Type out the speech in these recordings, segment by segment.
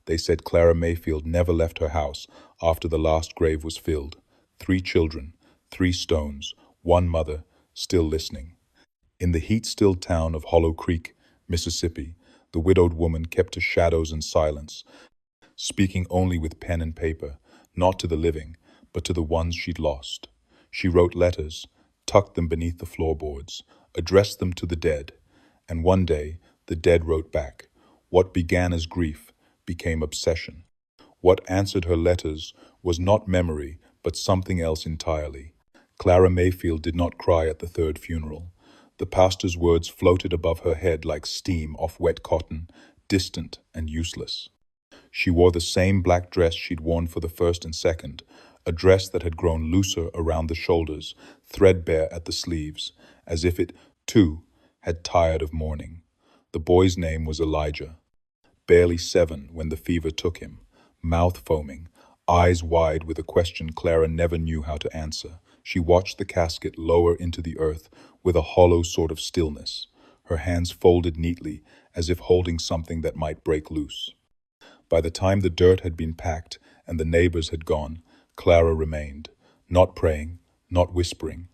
They said Clara Mayfield never left her house after the last grave was filled. 3 children, 3 stones, 1 mother, still listening. In the heat-stilled town of Hollow Creek, Mississippi, the widowed woman kept to shadows and silence, speaking only with pen and paper, not to the living, but to the ones she'd lost. She wrote letters, tucked them beneath the floorboards, addressed them to the dead, and one day the dead wrote back. What began as grief became obsession. What answered her letters was not memory, but something else entirely. Clara Mayfield did not cry at the 3rd funeral. The pastor's words floated above her head like steam off wet cotton, distant and useless. She wore the same black dress she'd worn for the 1st and 2nd, a dress that had grown looser around the shoulders, threadbare at the sleeves, as if it, too, had tired of mourning. The boy's name was Elijah, barely 7 when the fever took him, mouth foaming, eyes wide with a question Clara never knew how to answer. She watched the casket lower into the earth with a hollow sort of stillness, her hands folded neatly as if holding something that might break loose. By the time the dirt had been packed and the neighbors had gone, Clara remained, not praying, not whispering,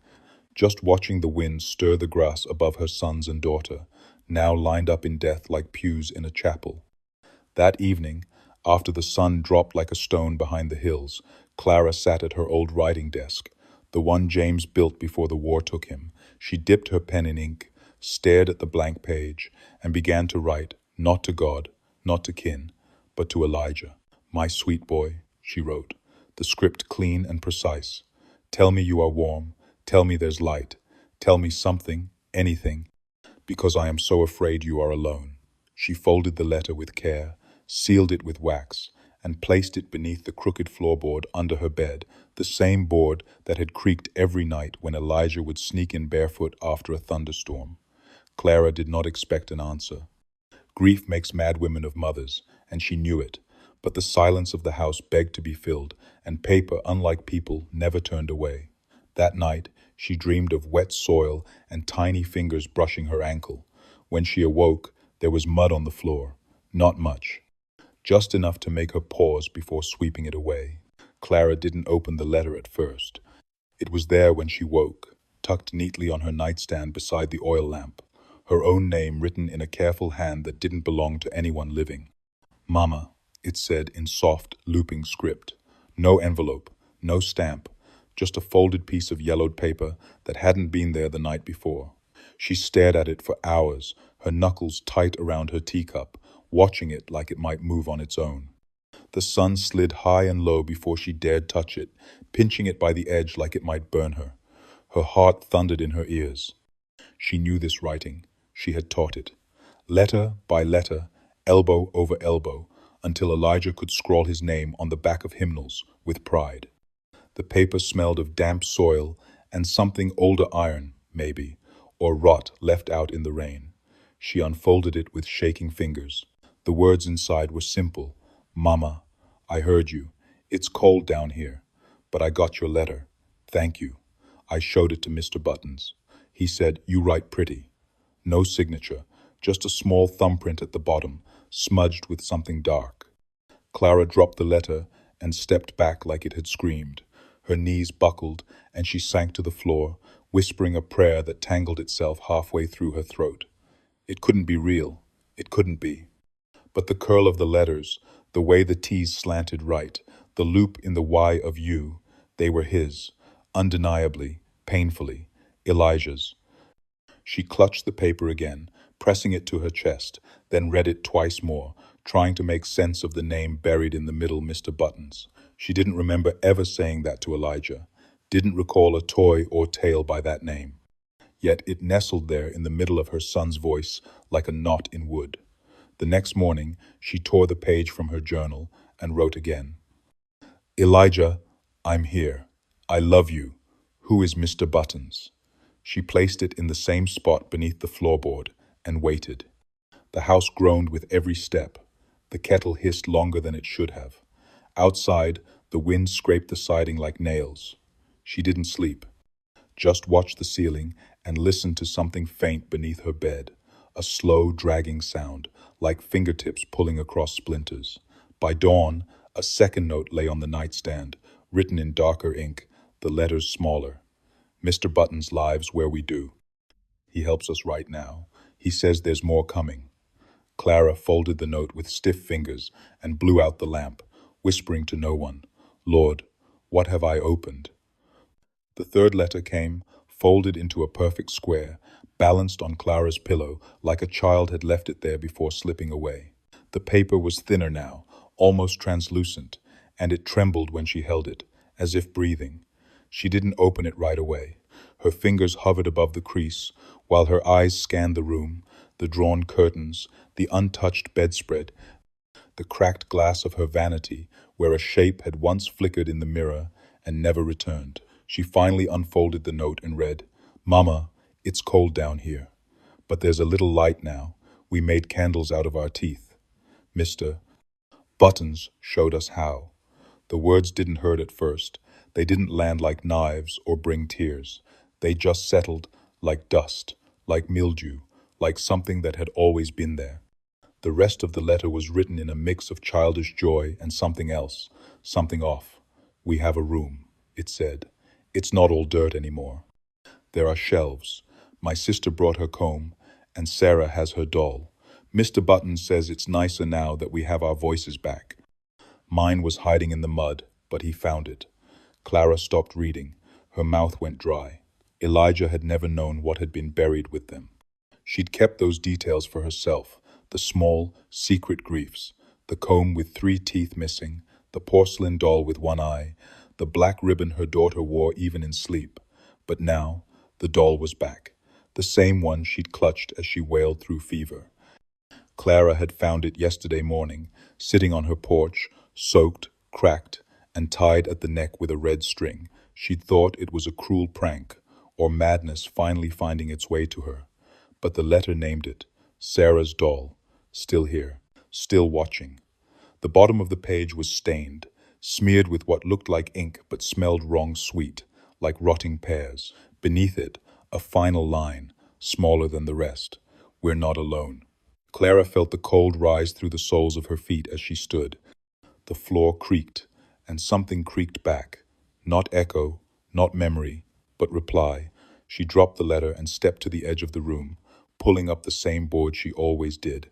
just watching the wind stir the grass above her sons and daughter, now lined up in death like pews in a chapel. That evening, after the sun dropped like a stone behind the hills, Clara sat at her old writing desk, the one James built before the war took him. She dipped her pen in ink, stared at the blank page, and began to write, not to God, not to kin, but to Elijah. My sweet boy, she wrote, the script clean and precise. Tell me you are warm, tell me there's light, tell me something, anything, because I am so afraid you are alone. She folded the letter with care, sealed it with wax, and placed it beneath the crooked floorboard under her bed, the same board that had creaked every night when Elijah would sneak in barefoot after a thunderstorm. Clara did not expect an answer. Grief makes mad women of mothers, and she knew it, but the silence of the house begged to be filled, and paper, unlike people, never turned away. That night, she dreamed of wet soil and tiny fingers brushing her ankle. When she awoke, there was mud on the floor. Not much. Just enough to make her pause before sweeping it away. Clara didn't open the letter at first. It was there when she woke, tucked neatly on her nightstand beside the oil lamp, her own name written in a careful hand that didn't belong to anyone living. Mama, it said in soft, looping script. No envelope, no stamp, just a folded piece of yellowed paper that hadn't been there the night before. She stared at it for hours, her knuckles tight around her teacup, watching it like it might move on its own. The sun slid high and low before she dared touch it, pinching it by the edge like it might burn her. Her heart thundered in her ears. She knew this writing. She had taught it. Letter by letter, elbow over elbow, until Elijah could scrawl his name on the back of hymnals with pride. The paper smelled of damp soil and something older iron, maybe, or rot left out in the rain. She unfolded it with shaking fingers. The words inside were simple. Mama, I heard you. It's cold down here, but I got your letter. Thank you. I showed it to Mr. Buttons. He said, you write pretty. No signature, just a small thumbprint at the bottom, smudged with something dark. Clara dropped the letter and stepped back like it had screamed. Her knees buckled and she sank to the floor, whispering a prayer that tangled itself halfway through her throat. It couldn't be real. It couldn't be. But the curl of the letters, the way the T's slanted right, the loop in the Y of you, they were his, undeniably, painfully, Elijah's. She clutched the paper again, pressing it to her chest, then read it twice more, trying to make sense of the name buried in the middle, Mr. Buttons. She didn't remember ever saying that to Elijah, didn't recall a toy or tale by that name. Yet it nestled there in the middle of her son's voice like a knot in wood. The next morning, she tore the page from her journal and wrote again. Elijah, I'm here. I love you. Who is Mr. Buttons? She placed it in the same spot beneath the floorboard and waited. The house groaned with every step. The kettle hissed longer than it should have. Outside, the wind scraped the siding like nails. She didn't sleep, just watched the ceiling and listened to something faint beneath her bed, a slow, dragging sound, like fingertips pulling across splinters. By dawn, a second note lay on the nightstand, written in darker ink, the letters smaller. Mr. Button's lives where we do. He helps us right now. He says there's more coming. Clara folded the note with stiff fingers and blew out the lamp, whispering to no one, Lord, what have I opened? The third letter came, folded into a perfect square, balanced on Clara's pillow like a child had left it there before slipping away. The paper was thinner now, almost translucent, and it trembled when she held it, as if breathing. She didn't open it right away. Her fingers hovered above the crease, while her eyes scanned the room, the drawn curtains, the untouched bedspread, the cracked glass of her vanity, where a shape had once flickered in the mirror and never returned. She finally unfolded the note and read, Mama, it's cold down here, but there's a little light now. We made candles out of our teeth. Mr. Buttons showed us how. The words didn't hurt at first. They didn't land like knives or bring tears. They just settled like dust, like mildew, like something that had always been there. The rest of the letter was written in a mix of childish joy and something else, something off. We have a room, it said. It's not all dirt anymore. There are shelves. My sister brought her comb, and Sarah has her doll. Mr. Button says it's nicer now that we have our voices back. Mine was hiding in the mud, but he found it. Clara stopped reading. Her mouth went dry. Elijah had never known what had been buried with them. She'd kept those details for herself, the small, secret griefs, the comb with 3 teeth missing, the porcelain doll with 1 eye, the black ribbon her daughter wore even in sleep. But now, the doll was back, the same one she'd clutched as she wailed through fever. Clara had found it yesterday morning, sitting on her porch, soaked, cracked, and tied at the neck with a red string. She'd thought it was a cruel prank, or madness finally finding its way to her. But the letter named it, Sarah's doll, still here, still watching. The bottom of the page was stained, smeared with what looked like ink but smelled wrong sweet, like rotting pears. Beneath it, a final line, smaller than the rest. We're not alone. Clara felt the cold rise through the soles of her feet as she stood. The floor creaked, and something creaked back. Not echo, not memory, but reply. She dropped the letter and stepped to the edge of the room, pulling up the same board she always did.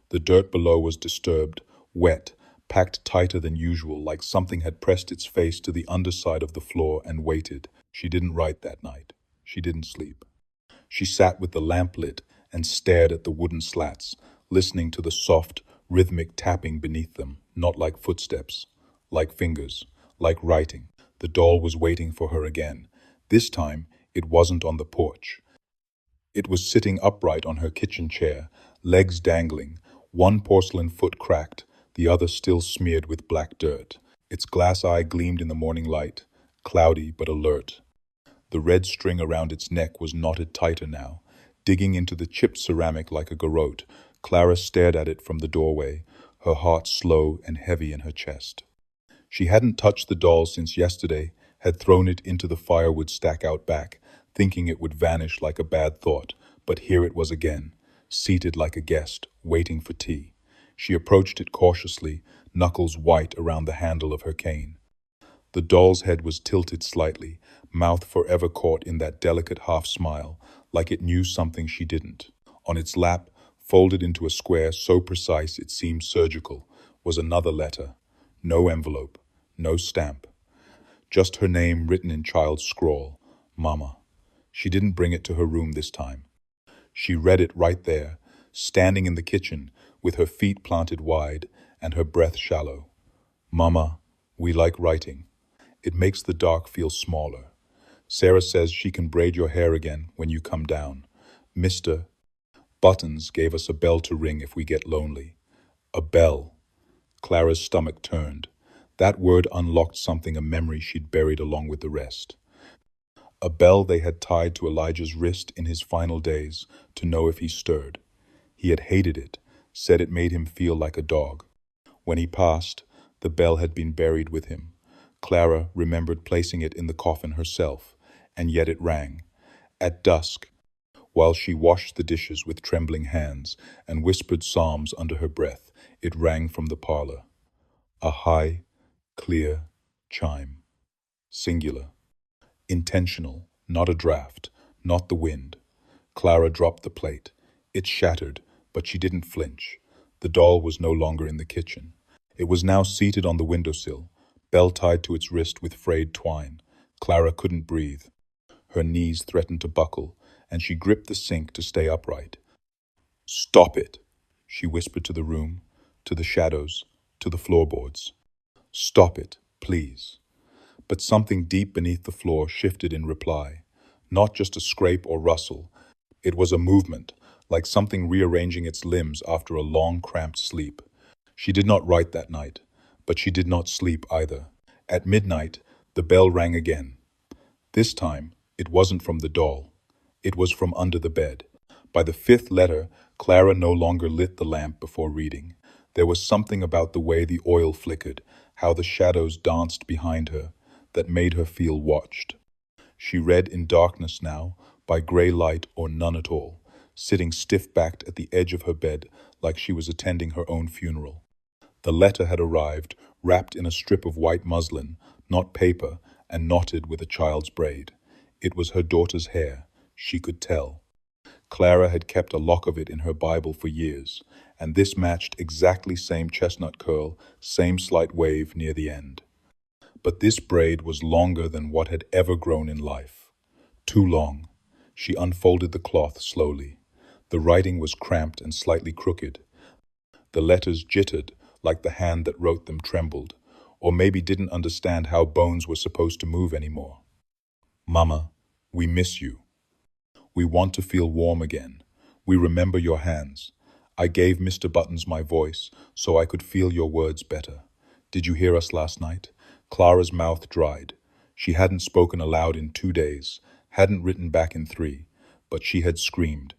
The dirt below was disturbed, wet, packed tighter than usual, like something had pressed its face to the underside of the floor and waited. She didn't write that night. She didn't sleep. She sat with the lamp lit and stared at the wooden slats, listening to the soft, rhythmic tapping beneath them, not like footsteps, like fingers, like writing. The doll was waiting for her again. This time, it wasn't on the porch. It was sitting upright on her kitchen chair, legs dangling, one porcelain foot cracked, the other still smeared with black dirt. Its glass eye gleamed in the morning light, cloudy but alert. The red string around its neck was knotted tighter now, digging into the chipped ceramic like a garrote. Clara stared at it from the doorway, her heart slow and heavy in her chest. She hadn't touched the doll since yesterday, had thrown it into the firewood stack out back, thinking it would vanish like a bad thought, but here it was again, seated like a guest, waiting for tea. She approached it cautiously, knuckles white around the handle of her cane. The doll's head was tilted slightly, mouth forever caught in that delicate half-smile, like it knew something she didn't. On its lap, folded into a square so precise it seemed surgical, was another letter. No envelope, no stamp. Just her name written in child's scrawl, Mama. She didn't bring it to her room this time. She read it right there, standing in the kitchen, with her feet planted wide and her breath shallow. Mama, we like writing. It makes the dark feel smaller. Sarah says she can braid your hair again when you come down. Mr. Buttons gave us a bell to ring if we get lonely. A bell. Clara's stomach turned. That word unlocked something, a memory she'd buried along with the rest. A bell they had tied to Elijah's wrist in his final days to know if he stirred. He had hated it, said it made him feel like a dog. When he passed, the bell had been buried with him. Clara remembered placing it in the coffin herself, and yet it rang. At dusk, while she washed the dishes with trembling hands and whispered psalms under her breath, it rang from the parlor. A high, clear chime. Singular. Intentional, not a draft, not the wind. Clara dropped the plate. It shattered, but she didn't flinch. The doll was no longer in the kitchen. It was now seated on the windowsill, bell tied to its wrist with frayed twine. Clara couldn't breathe. Her knees threatened to buckle, and she gripped the sink to stay upright. "Stop it," she whispered to the room, to the shadows, to the floorboards. "Stop it, please." But something deep beneath the floor shifted in reply. Not just a scrape or rustle. It was a movement, like something rearranging its limbs after a long, cramped sleep. She did not write that night, but she did not sleep either. At midnight, the bell rang again. This time, it wasn't from the doll. It was from under the bed. By the fifth letter, Clara no longer lit the lamp before reading. There was something about the way the oil flickered, how the shadows danced behind her, that made her feel watched. She read in darkness now, by gray light or none at all, sitting stiff-backed at the edge of her bed like she was attending her own funeral. The letter had arrived, wrapped in a strip of white muslin, not paper, and knotted with a child's braid. It was her daughter's hair. She could tell. Clara had kept a lock of it in her Bible for years, and this matched exactly same chestnut curl, same slight wave near the end. But this braid was longer than what had ever grown in life. Too long. She unfolded the cloth slowly. The writing was cramped and slightly crooked. The letters jittered, like the hand that wrote them trembled, or maybe didn't understand how bones were supposed to move anymore. "Mama, we miss you. We want to feel warm again. We remember your hands. I gave Mr. Buttons my voice so I could feel your words better. Did you hear us last night?" Clara's mouth dried. She hadn't spoken aloud in 2 days, hadn't written back in 3, but she had screamed.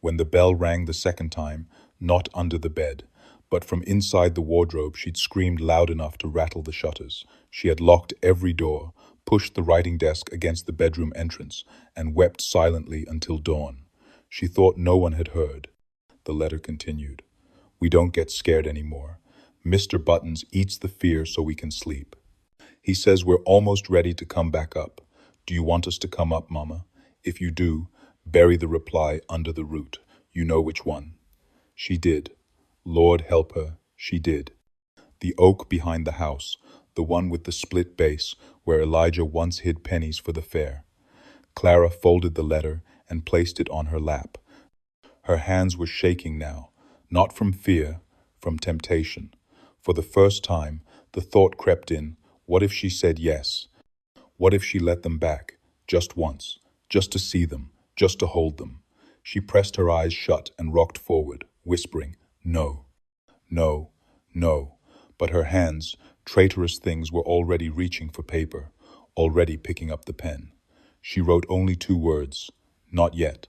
When the bell rang the second time, not under the bed, but from inside the wardrobe, she'd screamed loud enough to rattle the shutters. She had locked every door, pushed the writing desk against the bedroom entrance, and wept silently until dawn. She thought no one had heard. The letter continued. "We don't get scared anymore. Mr. Buttons eats the fear so we can sleep. He says we're almost ready to come back up. Do you want us to come up, Mama? If you do, bury the reply under the root. You know which one." She did. Lord help her, she did. The oak behind the house, the one with the split base where Elijah once hid pennies for the fair. Clara folded the letter and placed it on her lap. Her hands were shaking now, not from fear, from temptation. For the first time, the thought crept in, what if she said yes? What if she let them back, just once, just to see them, just to hold them? She pressed her eyes shut and rocked forward, whispering, "No, no, no." But her hands, traitorous things, were already reaching for paper, already picking up the pen. She wrote only 2 words, "Not yet."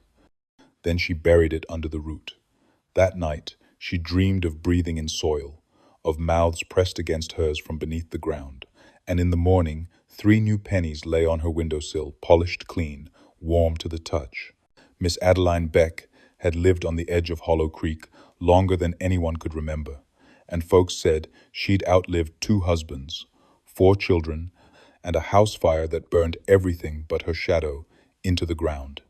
Then she buried it under the root. That night, she dreamed of breathing in soil, of mouths pressed against hers from beneath the ground. And in the morning, 3 new pennies lay on her windowsill, polished clean, warm to the touch. Miss Adeline Beck had lived on the edge of Hollow Creek longer than anyone could remember, and folks said she'd outlived 2 husbands, 4 children, and a house fire that burned everything but her shadow into the ground.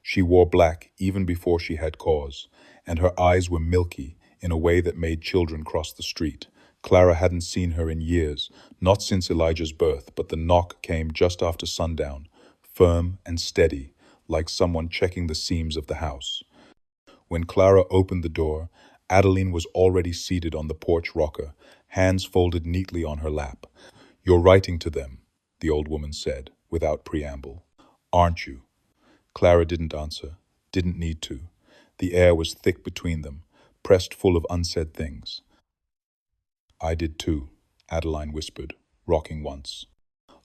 She wore black even before she had cause, and her eyes were milky in a way that made children cross the street. Clara hadn't seen her in years, not since Elijah's birth, but the knock came just after sundown, firm and steady, like someone checking the seams of the house. When Clara opened the door, Adeline was already seated on the porch rocker, hands folded neatly on her lap. "You're writing to them," the old woman said, without preamble. "Aren't you?" Clara didn't answer, didn't need to. The air was thick between them, pressed full of unsaid things. "I did too," Adeline whispered, rocking once.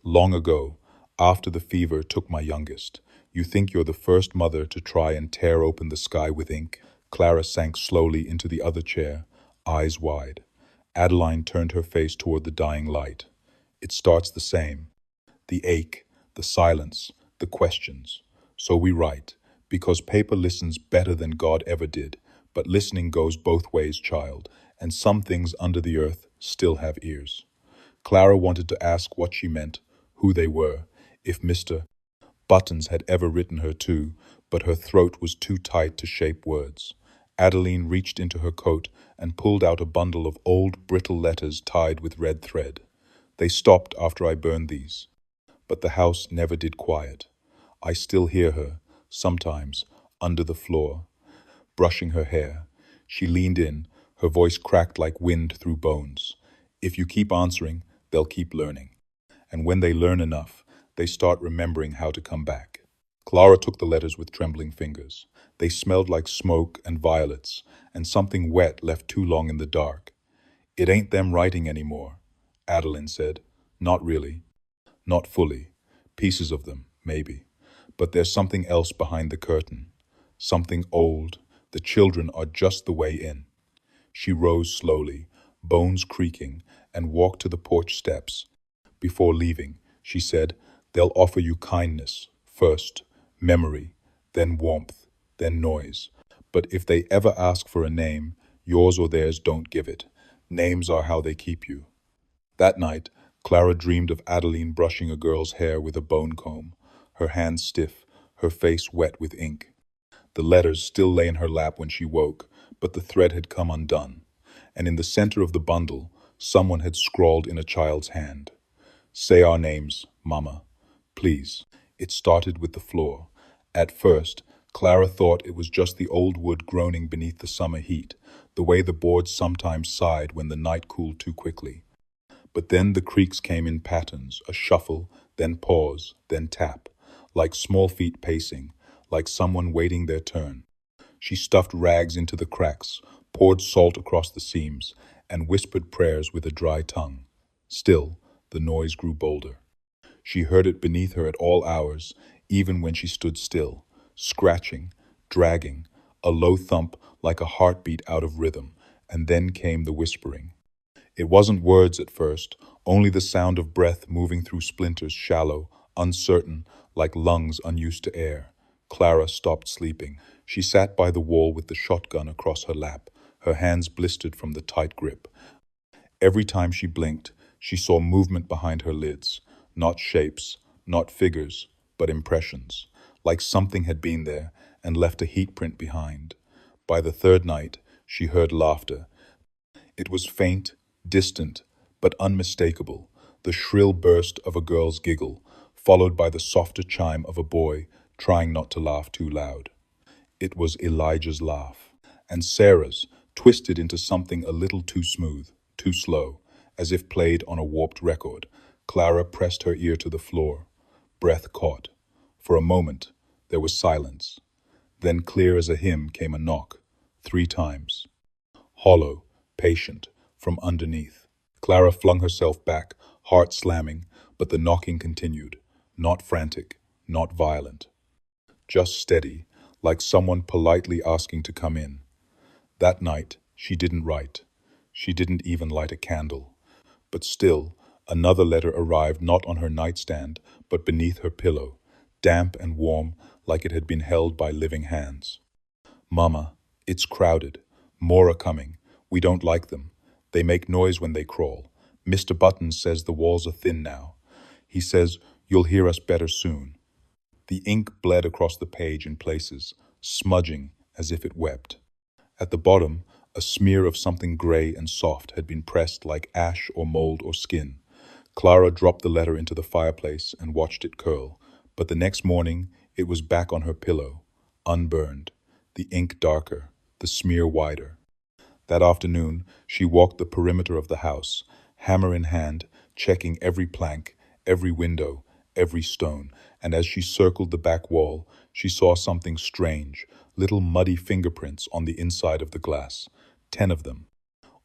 "Long ago, after the fever took my youngest. You think you're the first mother to try and tear open the sky with ink?" Clara sank slowly into the other chair, eyes wide. Adeline turned her face toward the dying light. "It starts the same. The ache, the silence, the questions. So we write, because paper listens better than God ever did. But listening goes both ways, child, and some things under the earth still have ears. Clara wanted to ask what she meant, who they were, if Mr. Buttons had ever written her to, but her throat was too tight to shape words. Adeline reached into her coat and pulled out a bundle of old, brittle letters tied with red thread. They stopped after I burned these. But the house never did quiet. I still hear her, sometimes, under the floor, brushing her hair. She leaned in, her voice cracked like wind through bones. If you keep answering, they'll keep learning. And when they learn enough, they start remembering how to come back. Clara took the letters with trembling fingers. They smelled like smoke and violets, and something wet left too long in the dark. It ain't them writing anymore, Adeline said. Not really. Not fully. Pieces of them, maybe. But there's something else behind the curtain. Something old. The children are just the way in. She rose slowly, bones creaking, and walked to the porch steps. Before leaving, she said, they'll offer you kindness, first, memory, then warmth, then noise. But if they ever ask for a name, yours or theirs, don't give it. Names are how they keep you. That night, Clara dreamed of Adeline brushing a girl's hair with a bone comb, her hands stiff, her face wet with ink. The letters still lay in her lap when she woke, but the thread had come undone, and in the center of the bundle, someone had scrawled in a child's hand. Say our names, Mama. Please. It started with the floor. At first, Clara thought it was just the old wood groaning beneath the summer heat, the way the boards sometimes sighed when the night cooled too quickly. But then the creaks came in patterns, a shuffle, then pause, then tap, like small feet pacing, like someone waiting their turn. She stuffed rags into the cracks, poured salt across the seams, and whispered prayers with a dry tongue. Still, the noise grew bolder. She heard it beneath her at all hours, even when she stood still, scratching, dragging, a low thump like a heartbeat out of rhythm, and then came the whispering. It wasn't words at first, only the sound of breath moving through splinters, shallow, uncertain, like lungs unused to air. Clara stopped sleeping. She sat by the wall with the shotgun across her lap, her hands blistered from the tight grip. Every time she blinked, she saw movement behind her lids, not shapes, not figures, but impressions, like something had been there and left a heat print behind. By the third night, she heard laughter. It was faint, distant, but unmistakable, the shrill burst of a girl's giggle, followed by the softer chime of a boy trying not to laugh too loud. It was Elijah's laugh, and Sarah's, twisted into something a little too smooth, too slow, as if played on a warped record. Clara pressed her ear to the floor. Breath caught. For a moment, there was silence. Then clear as a hymn came a knock, 3 times. Hollow, patient, from underneath. Clara flung herself back, heart slamming, but the knocking continued. Not frantic, not violent. Just steady, like someone politely asking to come in. That night, she didn't write. She didn't even light a candle. But still, another letter arrived not on her nightstand, but beneath her pillow, damp and warm like it had been held by living hands. Mama, it's crowded. More are coming. We don't like them. They make noise when they crawl. Mr. Buttons says the walls are thin now. He says you'll hear us better soon. The ink bled across the page in places, smudging as if it wept. At the bottom, a smear of something gray and soft had been pressed like ash or mold or skin. Clara dropped the letter into the fireplace and watched it curl, but the next morning it was back on her pillow, unburned, the ink darker, the smear wider. That afternoon, she walked the perimeter of the house, hammer in hand, checking every plank, every window, every stone, and as she circled the back wall, she saw something strange, little muddy fingerprints on the inside of the glass, 10 of them,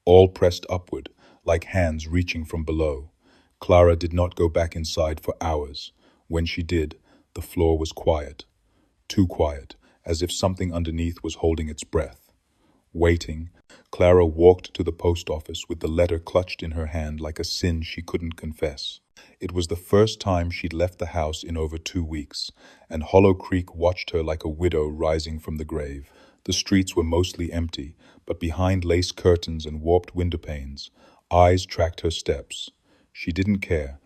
all pressed upward, like hands reaching from below. Clara did not go back inside for hours. When she did, the floor was quiet, too quiet, as if something underneath was holding its breath. Waiting, Clara walked to the post office with the letter clutched in her hand like a sin she couldn't confess. It was the first time she'd left the house in over 2 weeks, and Hollow Creek watched her like a widow rising from the grave. The streets were mostly empty, but behind lace curtains and warped window panes, eyes tracked her steps. She didn't care.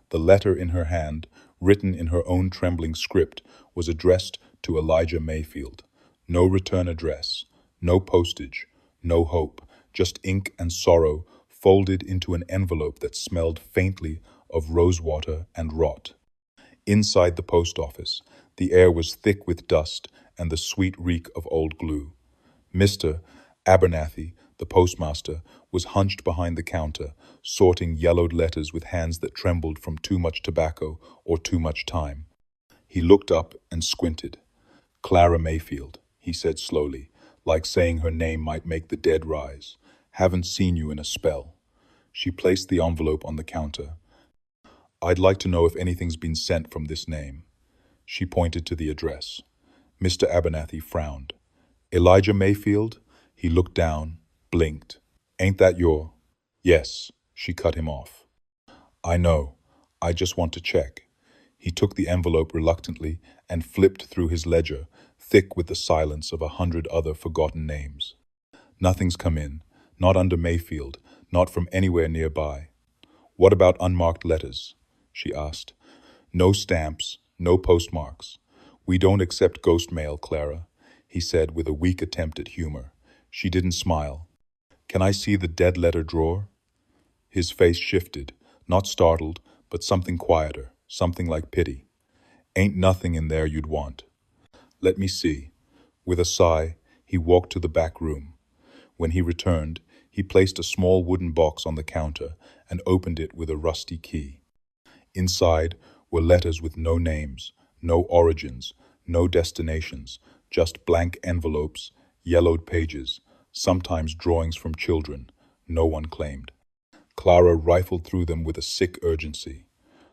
The letter in her hand, written in her own trembling script, was addressed to Elijah Mayfield. No return address, no postage, no hope, just ink and sorrow folded into an envelope that smelled faintly of rosewater and rot. Inside the post office, the air was thick with dust and the sweet reek of old glue. Mr. Abernathy, the postmaster, was hunched behind the counter, sorting yellowed letters with hands that trembled from too much tobacco or too much time. He looked up and squinted. "Clara Mayfield," he said slowly, like saying her name might make the dead rise. "Haven't seen you in a spell." She placed the envelope on the counter. "I'd like to know if anything's been sent from this name." She pointed to the address. Mr. Abernathy frowned. "Elijah Mayfield?" He looked down, blinked. "Ain't that your—" "Yes," she cut him off. "I know. I just want to check." He took the envelope reluctantly and flipped through his ledger, thick with the silence of 100 other forgotten names. "Nothing's come in. Not under Mayfield. Not from anywhere nearby." "What about unmarked letters?" she asked. "No stamps, no postmarks. We don't accept ghost mail, Clara," he said with a weak attempt at humor. She didn't smile. "Can I see the dead letter drawer?" His face shifted, not startled, but something quieter, something like pity. "Ain't nothing in there you'd want." "Let me see." With a sigh, he walked to the back room. When he returned, he placed a small wooden box on the counter and opened it with a rusty key. Inside were letters with no names, no origins, no destinations, just blank envelopes, yellowed pages, sometimes drawings from children, no one claimed. Clara rifled through them with a sick urgency.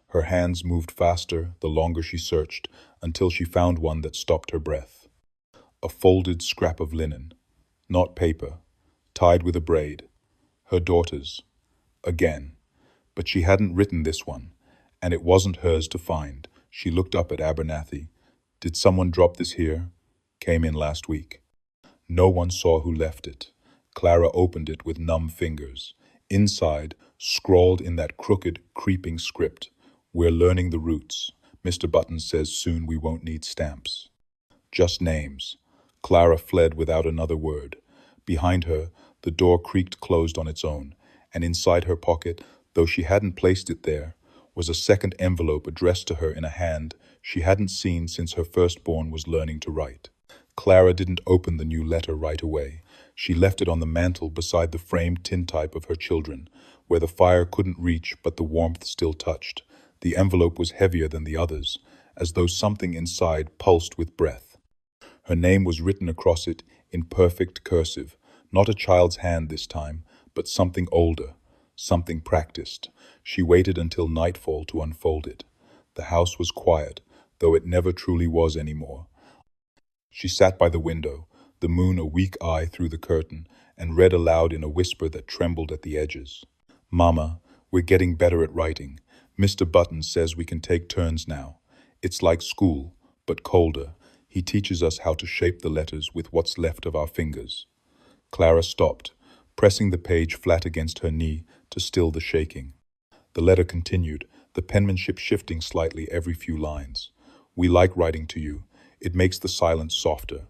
Her hands moved faster the longer she searched, until she found one that stopped her breath. A folded scrap of linen, not paper, tied with a braid. Her daughter's. Again. But she hadn't written this one, and it wasn't hers to find. She looked up at Abernathy. "Did someone drop this here?" "Came in last week." No one saw who left it. Clara opened it with numb fingers. Inside, scrawled in that crooked, creeping script, "We're learning the roots. Mr. Button says soon we won't need stamps." Just names. Clara fled without another word. Behind her, the door creaked closed on its own, and inside her pocket, though she hadn't placed it there, was a second envelope addressed to her in a hand she hadn't seen since her firstborn was learning to write. Clara didn't open the new letter right away. She left it on the mantel beside the framed tintype of her children, where the fire couldn't reach but the warmth still touched. The envelope was heavier than the others, as though something inside pulsed with breath. Her name was written across it in perfect cursive, not a child's hand this time, but something older, something practiced. She waited until nightfall to unfold it. The house was quiet, though it never truly was anymore. She sat by the window, the moon a weak eye through the curtain, and read aloud in a whisper that trembled at the edges. "Mama, we're getting better at writing. Mr. Button says we can take turns now. It's like school, but colder. He teaches us how to shape the letters with what's left of our fingers." Clara stopped, pressing the page flat against her knee to still the shaking. The letter continued, the penmanship shifting slightly every few lines. "We like writing to you. It makes the silence softer.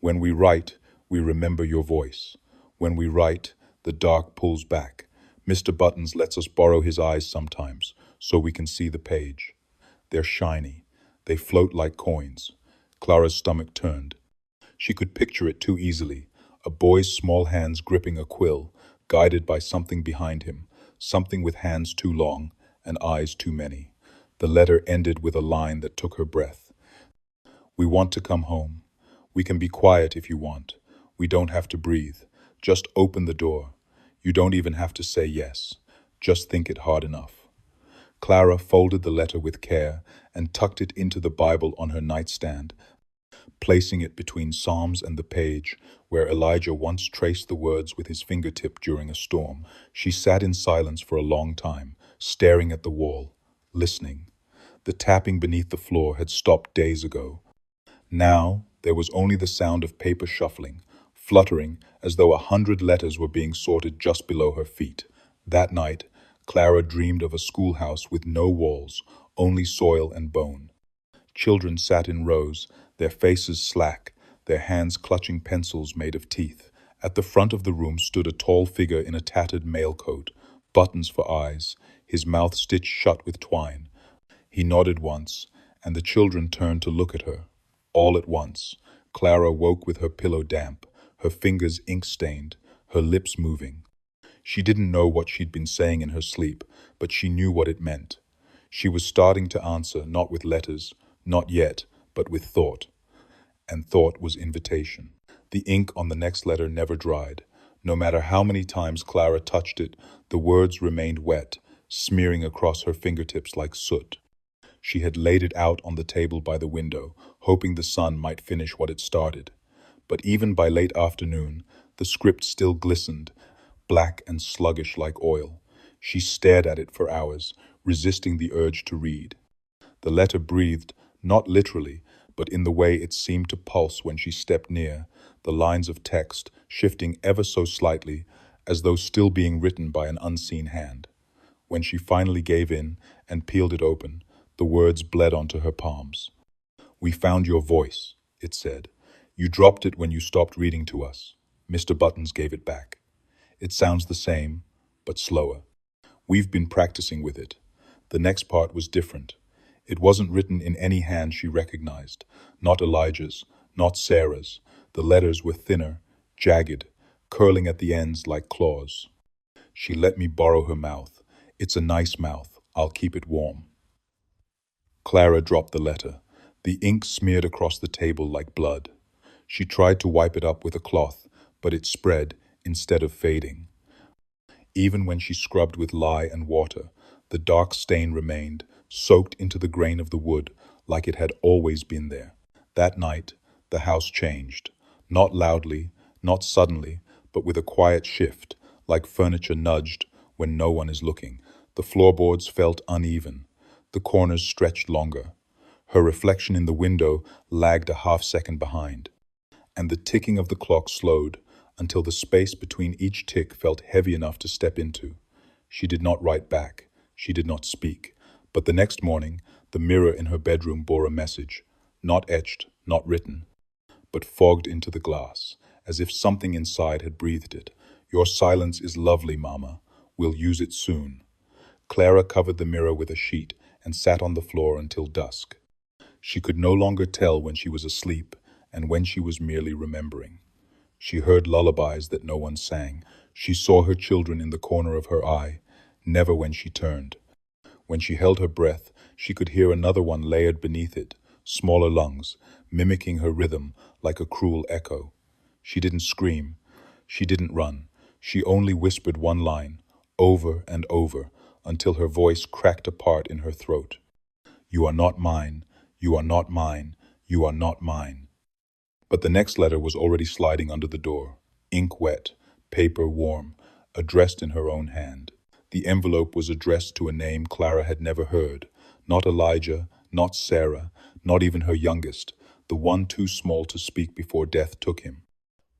When we write, we remember your voice. When we write, the dark pulls back. Mr. Buttons lets us borrow his eyes sometimes, so we can see the page. They're shiny. They float like coins." Clara's stomach turned. She could picture it too easily, a boy's small hands gripping a quill, guided by something behind him, something with hands too long and eyes too many. The letter ended with a line that took her breath. "We want to come home. We can be quiet if you want. We don't have to breathe. Just open the door. You don't even have to say yes. Just think it hard enough." Clara folded the letter with care and tucked it into the Bible on her nightstand, placing it between Psalms and the page where Elijah once traced the words with his fingertip during a storm. She sat in silence for a long time, staring at the wall, listening. The tapping beneath the floor had stopped days ago. Now, There was only the sound of paper shuffling, fluttering as though 100 letters were being sorted just below her feet. That night, Clara dreamed of a schoolhouse with no walls, only soil and bone. Children sat in rows, their faces slack, their hands clutching pencils made of teeth. At the front of the room stood a tall figure in a tattered mailcoat, buttons for eyes, his mouth stitched shut with twine. He nodded once, and the children turned to look at her. All at once, Clara woke with her pillow damp, her fingers ink-stained, her lips moving. She didn't know what she'd been saying in her sleep, but she knew what it meant. She was starting to answer, not with letters, not yet, but with thought. And thought was invitation. The ink on the next letter never dried. No matter how many times Clara touched it, the words remained wet, smearing across her fingertips like soot. She had laid it out on the table by the window, hoping the sun might finish what it started. But even by late afternoon, the script still glistened, black and sluggish like oil. She stared at it for hours, resisting the urge to read. The letter breathed, not literally, but in the way it seemed to pulse when she stepped near, the lines of text shifting ever so slightly, as though still being written by an unseen hand. When she finally gave in and peeled it open, the words bled onto her palms. "We found your voice," it said. "You dropped it when you stopped reading to us." Mr. Buttons gave it back. "It sounds the same, but slower. We've been practicing with it." The next part was different. It wasn't written in any hand she recognized, not Elijah's, not Sarah's. The letters were thinner, jagged, curling at the ends like claws. "She let me borrow her mouth. It's a nice mouth. I'll keep it warm." Clara dropped the letter. The ink smeared across the table like blood. She tried to wipe it up with a cloth, but it spread instead of fading. Even when she scrubbed with lye and water, the dark stain remained, soaked into the grain of the wood, like it had always been there. That night, the house changed. Not loudly, not suddenly, but with a quiet shift, like furniture nudged when no one is looking. The floorboards felt uneven. The corners stretched longer. Her reflection in the window lagged a half-second behind. And the ticking of the clock slowed until the space between each tick felt heavy enough to step into. She did not write back. She did not speak. But the next morning, the mirror in her bedroom bore a message, not etched, not written, but fogged into the glass, as if something inside had breathed it. "Your silence is lovely, Mama. We'll use it soon." Clara covered the mirror with a sheet and sat on the floor until dusk. She could no longer tell when she was asleep and when she was merely remembering. She heard lullabies that no one sang. She saw her children in the corner of her eye, never when she turned. When she held her breath, she could hear another one layered beneath it, smaller lungs, mimicking her rhythm like a cruel echo. She didn't scream. She didn't run. She only whispered one line, over and over, until her voice cracked apart in her throat. "You are not mine. You are not mine. You are not mine." But the next letter was already sliding under the door, ink wet, paper warm, addressed in her own hand. The envelope was addressed to a name Clara had never heard, not Elijah, not Sarah, not even her youngest, the one too small to speak before death took him.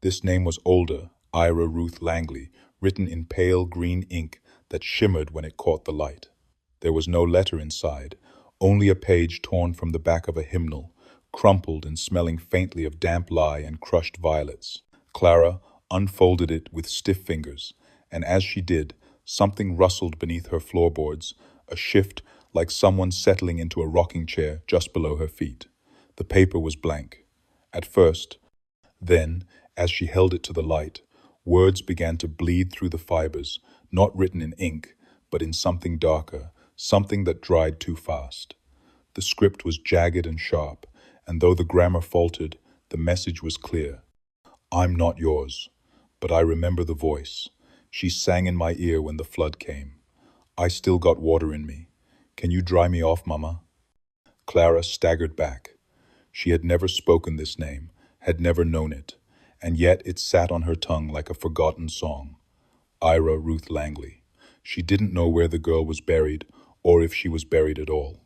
This name was older, Ira Ruth Langley, written in pale green ink that shimmered when it caught the light. There was no letter inside, only a page torn from the back of a hymnal, crumpled and smelling faintly of damp lye and crushed violets. Clara unfolded it with stiff fingers, and as she did, something rustled beneath her floorboards, a shift like someone settling into a rocking chair just below her feet. The paper was blank. At first, then, as she held it to the light, words began to bleed through the fibers, not written in ink, but in something darker, something that dried too fast. The script was jagged and sharp, and though the grammar faltered, the message was clear. "I'm not yours, but I remember the voice. She sang in my ear when the flood came. I still got water in me. Can you dry me off, Mama?" Clara staggered back. She had never spoken this name, had never known it, and yet it sat on her tongue like a forgotten song. Ira Ruth Langley. She didn't know where the girl was buried, or if she was buried at all.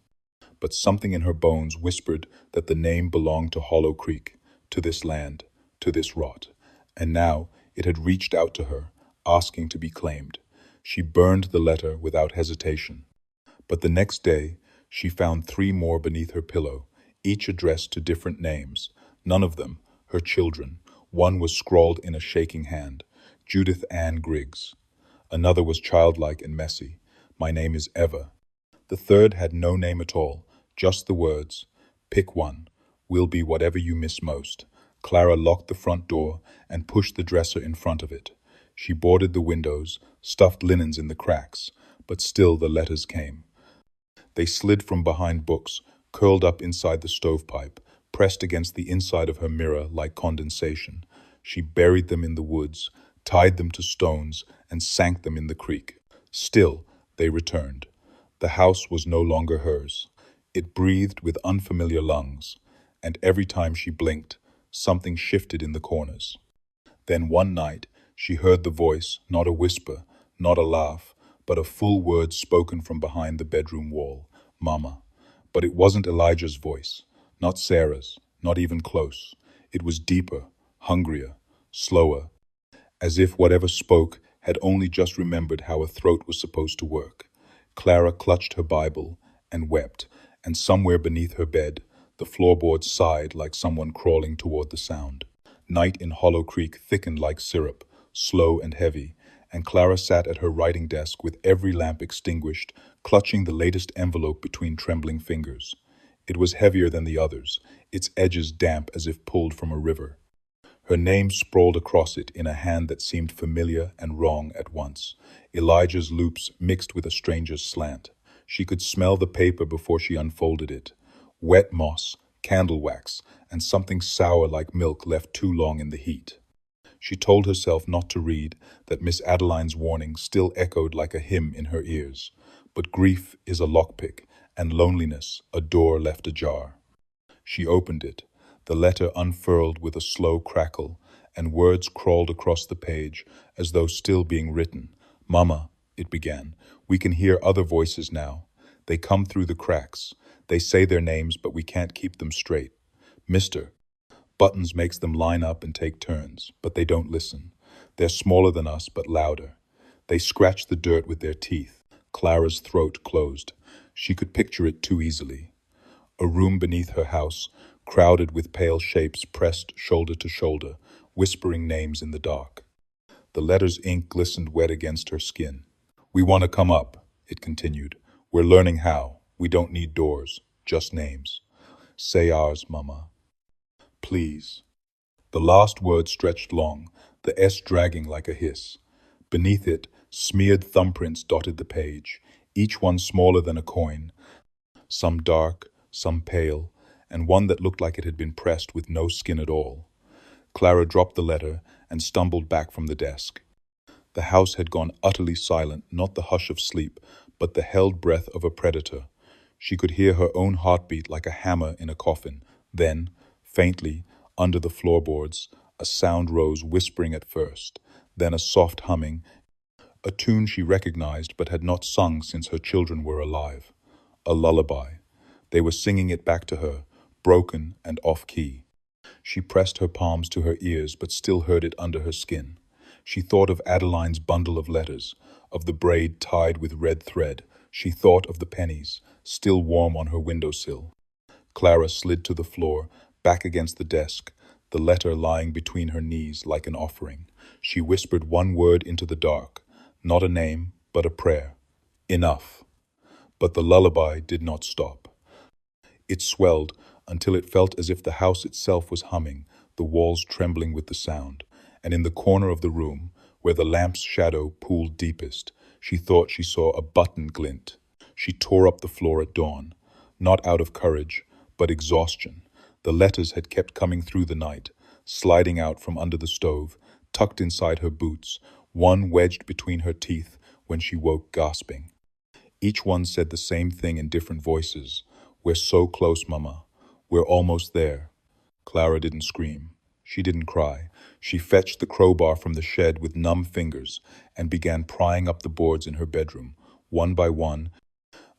But something in her bones whispered that the name belonged to Hollow Creek, to this land, to this rot. And now it had reached out to her, asking to be claimed. She burned the letter without hesitation. But the next day, she found 3 more beneath her pillow, each addressed to different names. None of them her children. One was scrawled in a shaking hand, Judith Ann Griggs. Another was childlike and messy, My name is Eva. The third had no name at all, just the words, Pick one, will be whatever you miss most. Clara locked the front door and pushed the dresser in front of it. She boarded the windows, stuffed linens in the cracks, but still the letters came. They slid from behind books, curled up inside the stovepipe, pressed against the inside of her mirror like condensation. She buried them in the woods, tied them to stones, and sank them in the creek. Still, they returned. The house was no longer hers. It breathed with unfamiliar lungs, and every time she blinked, something shifted in the corners. Then one night, she heard the voice, not a whisper, not a laugh, but a full word spoken from behind the bedroom wall, Mama. But it wasn't Elijah's voice, not Sarah's, not even close. It was deeper, hungrier, slower, as if whatever spoke had only just remembered how a throat was supposed to work. Clara clutched her Bible and wept, and somewhere beneath her bed, the floorboards sighed like someone crawling toward the sound. Night in Hollow Creek thickened like syrup, slow and heavy, and Clara sat at her writing desk with every lamp extinguished, clutching the latest envelope between trembling fingers. It was heavier than the others, its edges damp as if pulled from a river. Her name sprawled across it in a hand that seemed familiar and wrong at once. Elijah's loops mixed with a stranger's slant. She could smell the paper before she unfolded it. Wet moss, candle wax, and something sour like milk left too long in the heat. She told herself not to read, that Miss Adeline's warning still echoed like a hymn in her ears. But grief is a lockpick, and loneliness a door left ajar. She opened it. The letter unfurled with a slow crackle, and words crawled across the page as though still being written. Mama, it began, we can hear other voices now. They come through the cracks. They say their names, but we can't keep them straight. Mister. Buttons makes them line up and take turns, but they don't listen. They're smaller than us, but louder. They scratch the dirt with their teeth. Clara's throat closed. She could picture it too easily. A room beneath her house, crowded with pale shapes pressed shoulder to shoulder, whispering names in the dark. The letter's ink glistened wet against her skin. We want to come up, it continued. We're learning how. We don't need doors, just names. Say ours, Mama. Please. The last word stretched long, the S dragging like a hiss. Beneath it, smeared thumbprints dotted the page, each one smaller than a coin, some dark, some pale, and one that looked like it had been pressed with no skin at all. Clara dropped the letter and stumbled back from the desk. The house had gone utterly silent, not the hush of sleep, but the held breath of a predator. She could hear her own heartbeat like a hammer in a coffin. Then, faintly, under the floorboards, a sound rose, whispering at first, then a soft humming, a tune she recognized but had not sung since her children were alive. A lullaby. They were singing it back to her, broken and off-key. She pressed her palms to her ears but still heard it under her skin. She thought of Adeline's bundle of letters, of the braid tied with red thread. She thought of the pennies, still warm on her windowsill. Clara slid to the floor, back against the desk, the letter lying between her knees like an offering. She whispered one word into the dark, not a name, but a prayer. Enough. But the lullaby did not stop. It swelled until it felt as if the house itself was humming, the walls trembling with the sound. And in the corner of the room, where the lamp's shadow pooled deepest, she thought she saw a button glint. She tore up the floor at dawn, not out of courage, but exhaustion. The letters had kept coming through the night, sliding out from under the stove, tucked inside her boots, one wedged between her teeth when she woke gasping. Each one said the same thing in different voices. We're so close, Mama. We're almost there. Clara didn't scream. She didn't cry. She fetched the crowbar from the shed with numb fingers and began prying up the boards in her bedroom, one by one,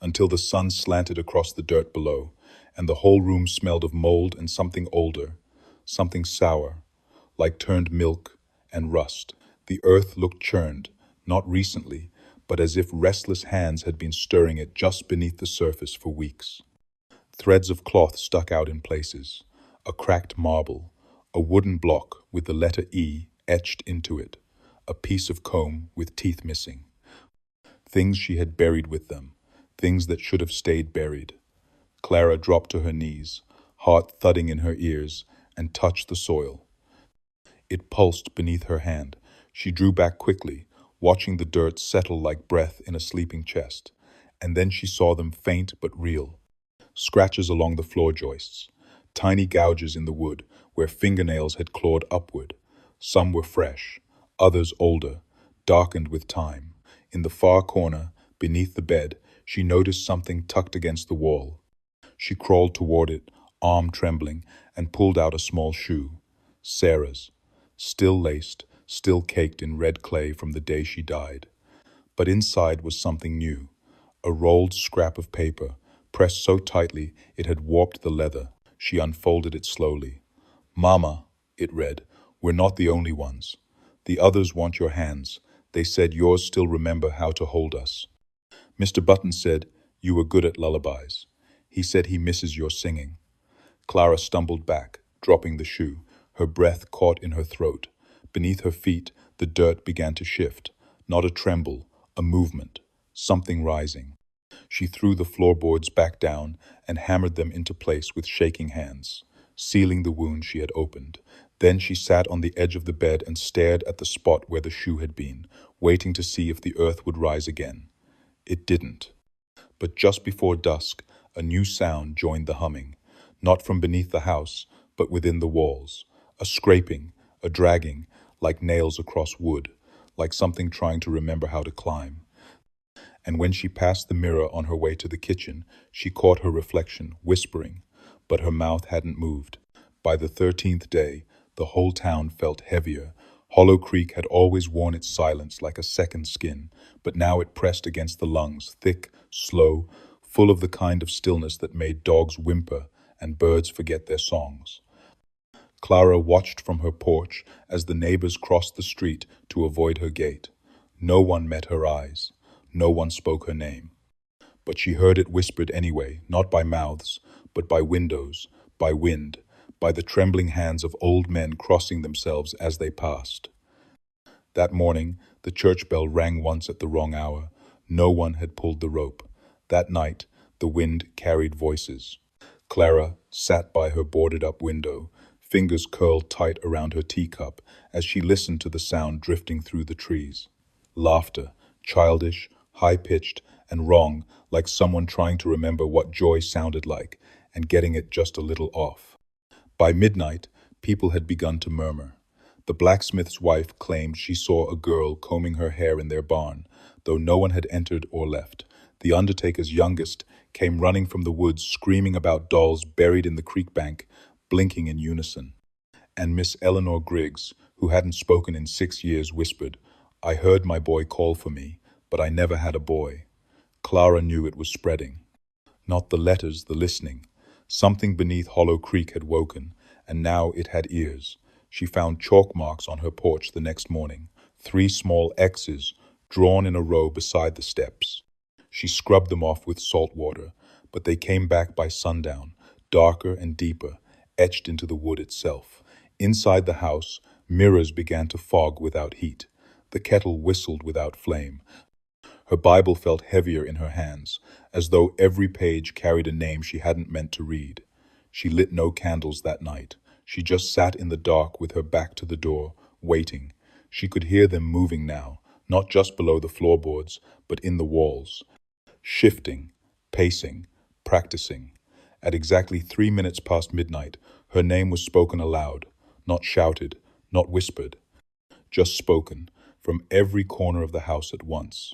until the sun slanted across the dirt below, and the whole room smelled of mold and something older, something sour, like turned milk and rust. The earth looked churned, not recently, but as if restless hands had been stirring it just beneath the surface for weeks. Threads of cloth stuck out in places, a cracked marble, a wooden block with the letter E etched into it, a piece of comb with teeth missing. Things she had buried with them, things that should have stayed buried. Clara dropped to her knees, heart thudding in her ears, and touched the soil. It pulsed beneath her hand. She drew back quickly, watching the dirt settle like breath in a sleeping chest. And then she saw them, faint but real. Scratches along the floor joists, tiny gouges in the wood where fingernails had clawed upward. Some were fresh, others older, darkened with time. In the far corner, beneath the bed, she noticed something tucked against the wall. She crawled toward it, arm trembling, and pulled out a small shoe. Sarah's, still laced, still caked in red clay from the day she died. But inside was something new, a rolled scrap of paper, pressed so tightly it had warped the leather. She unfolded it slowly. "Mama," it read, "we're not the only ones. The others want your hands. They said yours still remember how to hold us. Mr. Button said you were good at lullabies. He said he misses your singing." Clara stumbled back, dropping the shoe, her breath caught in her throat. Beneath her feet, the dirt began to shift. Not a tremble, a movement, something rising. She threw the floorboards back down and hammered them into place with shaking hands, sealing the wound she had opened. Then she sat on the edge of the bed and stared at the spot where the shoe had been, waiting to see if the earth would rise again. It didn't. But just before dusk, a new sound joined the humming, not from beneath the house, but within the walls. A scraping, a dragging, like nails across wood, like something trying to remember how to climb. And when she passed the mirror on her way to the kitchen, she caught her reflection, whispering, but her mouth hadn't moved. By the 13th day, the whole town felt heavier. Hollow Creek had always worn its silence like a second skin, but now it pressed against the lungs, thick, slow, full of the kind of stillness that made dogs whimper and birds forget their songs. Clara watched from her porch as the neighbors crossed the street to avoid her gate. No one met her eyes. No one spoke her name. But she heard it whispered anyway, not by mouths, but by windows, by wind, by the trembling hands of old men crossing themselves as they passed. That morning, the church bell rang once at the wrong hour. No one had pulled the rope. That night, the wind carried voices. Clara sat by her boarded-up window, fingers curled tight around her teacup as she listened to the sound drifting through the trees. Laughter, childish, high-pitched, and wrong, like someone trying to remember what joy sounded like and getting it just a little off. By midnight, people had begun to murmur. The blacksmith's wife claimed she saw a girl combing her hair in their barn, though no one had entered or left. The undertaker's youngest came running from the woods, screaming about dolls buried in the creek bank, blinking in unison. And Miss Eleanor Griggs, who hadn't spoken in 6 years, whispered, "I heard my boy call for me, but I never had a boy." Clara knew it was spreading. Not the letters, the listening. Something beneath Hollow Creek had woken, and now it had ears. She found chalk marks on her porch the next morning, 3 small X's drawn in a row beside the steps. She scrubbed them off with salt water, but they came back by sundown, darker and deeper, etched into the wood itself. Inside the house, mirrors began to fog without heat. The kettle whistled without flame. Her Bible felt heavier in her hands, as though every page carried a name she hadn't meant to read. She lit no candles that night. She just sat in the dark with her back to the door, waiting. She could hear them moving now, not just below the floorboards, but in the walls. Shifting, pacing, practicing. At exactly 3 minutes past midnight, her name was spoken aloud, not shouted, not whispered, just spoken, from every corner of the house at once.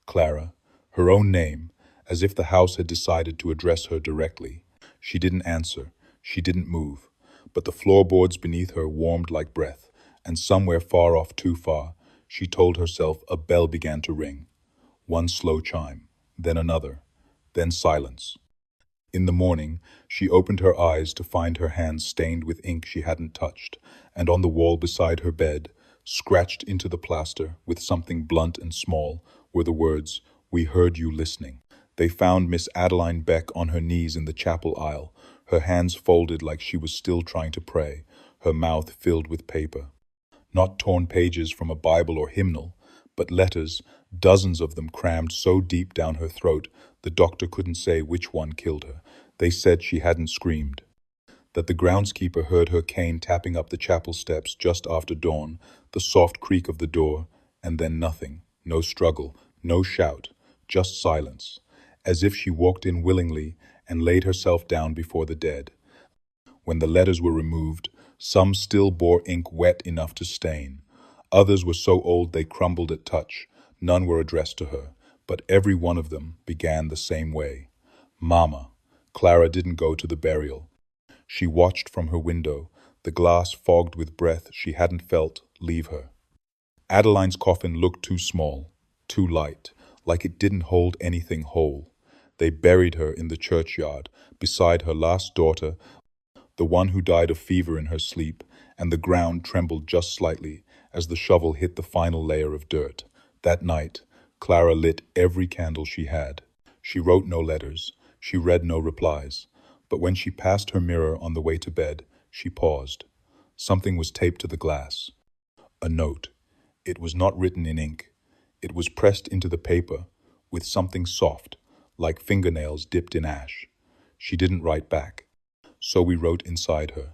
Clara, her own name, as if the house had decided to address her directly. She didn't answer, she didn't move, but the floorboards beneath her warmed like breath, and somewhere far off, too far, she told herself a bell began to ring. One slow chime, then another, then silence. In the morning, she opened her eyes to find her hands stained with ink she hadn't touched, and on the wall beside her bed, scratched into the plaster with something blunt and small, were the words, "We heard you listening." They found Miss Adeline Beck on her knees in the chapel aisle, her hands folded like she was still trying to pray, her mouth filled with paper. Not torn pages from a Bible or hymnal, but letters, dozens of them crammed so deep down her throat the doctor couldn't say which one killed her. They said she hadn't screamed, that the groundskeeper heard her cane tapping up the chapel steps just after dawn, the soft creak of the door, and then nothing, no struggle, no shout, just silence, as if she walked in willingly and laid herself down before the dead. When the letters were removed, some still bore ink wet enough to stain. Others were so old they crumbled at touch. None were addressed to her, but every one of them began the same way. Mama. Clara didn't go to the burial. She watched from her window, the glass fogged with breath she hadn't felt leave her. Adeline's coffin looked too small, too light, like it didn't hold anything whole. They buried her in the churchyard, beside her last daughter, the one who died of fever in her sleep, and the ground trembled just slightly as the shovel hit the final layer of dirt. That night, Clara lit every candle she had. She wrote no letters, she read no replies, but when she passed her mirror on the way to bed, she paused. Something was taped to the glass. A note. It was not written in ink. It was pressed into the paper with something soft, like fingernails dipped in ash. She didn't write back, so we wrote inside her.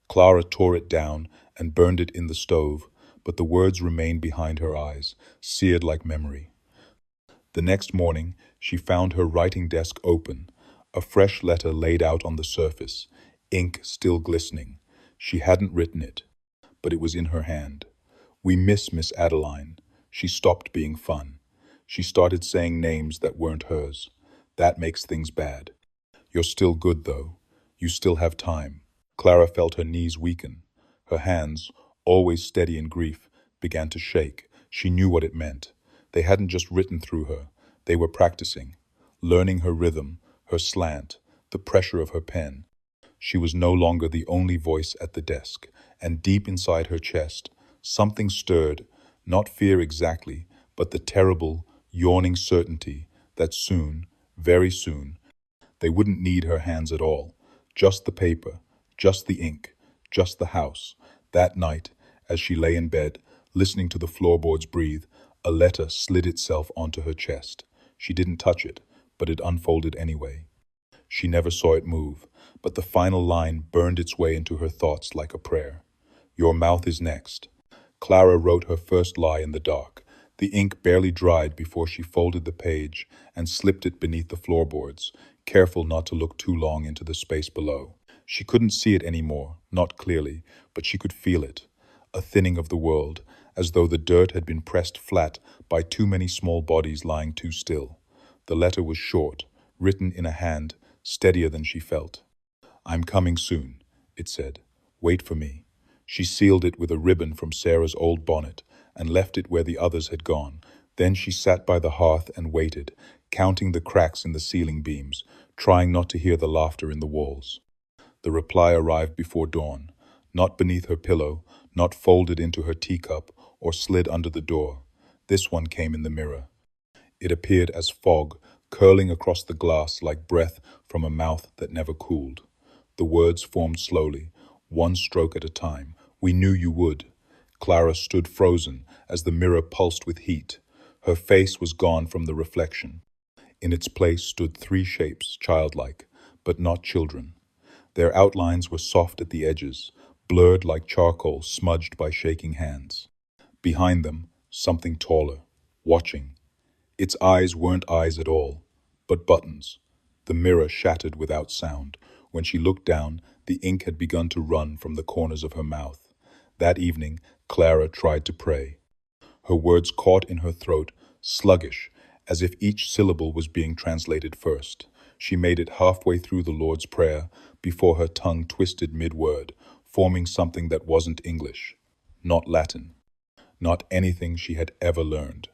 Clara tore it down and burned it in the stove, but the words remained behind her eyes, seared like memory. The next morning, she found her writing desk open, a fresh letter laid out on the surface, ink still glistening. She hadn't written it, but it was in her hand. "We miss Miss Adeline. She stopped being fun. She started saying names that weren't hers. That makes things bad. You're still good, though. You still have time." Clara felt her knees weaken. Her hands, always steady in grief, began to shake. She knew what it meant. They hadn't just written through her. They were practicing, learning her rhythm, her slant, the pressure of her pen. She was no longer the only voice at the desk, and deep inside her chest, something stirred, not fear exactly, but the terrible, yawning certainty that soon, very soon, they wouldn't need her hands at all. Just the paper, just the ink, just the house. That night, as she lay in bed, listening to the floorboards breathe, a letter slid itself onto her chest. She didn't touch it, but it unfolded anyway. She never saw it move, but the final line burned its way into her thoughts like a prayer. "Your mouth is next." Clara wrote her first lie in the dark. The ink barely dried before she folded the page and slipped it beneath the floorboards, careful not to look too long into the space below. She couldn't see it anymore, not clearly, but she could feel it. A thinning of the world, as though the dirt had been pressed flat by too many small bodies lying too still. The letter was short, written in a hand steadier than she felt. "I'm coming soon," it said. "Wait for me." She sealed it with a ribbon from Sarah's old bonnet and left it where the others had gone. Then she sat by the hearth and waited, counting the cracks in the ceiling beams, trying not to hear the laughter in the walls. The reply arrived before dawn, not beneath her pillow, not folded into her teacup or slid under the door. This one came in the mirror. It appeared as fog, curling across the glass like breath from a mouth that never cooled. The words formed slowly, one stroke at a time. "We knew you would." Clara stood frozen as the mirror pulsed with heat. Her face was gone from the reflection. In its place stood three shapes, childlike, but not children. Their outlines were soft at the edges, blurred like charcoal smudged by shaking hands. Behind them, something taller, watching. Its eyes weren't eyes at all, but buttons. The mirror shattered without sound. When she looked down, the ink had begun to run from the corners of her mouth. That evening, Clara tried to pray. Her words caught in her throat, sluggish, as if each syllable was being translated first. She made it halfway through the Lord's Prayer before her tongue twisted mid-word, forming something that wasn't English, not Latin, not anything she had ever learned.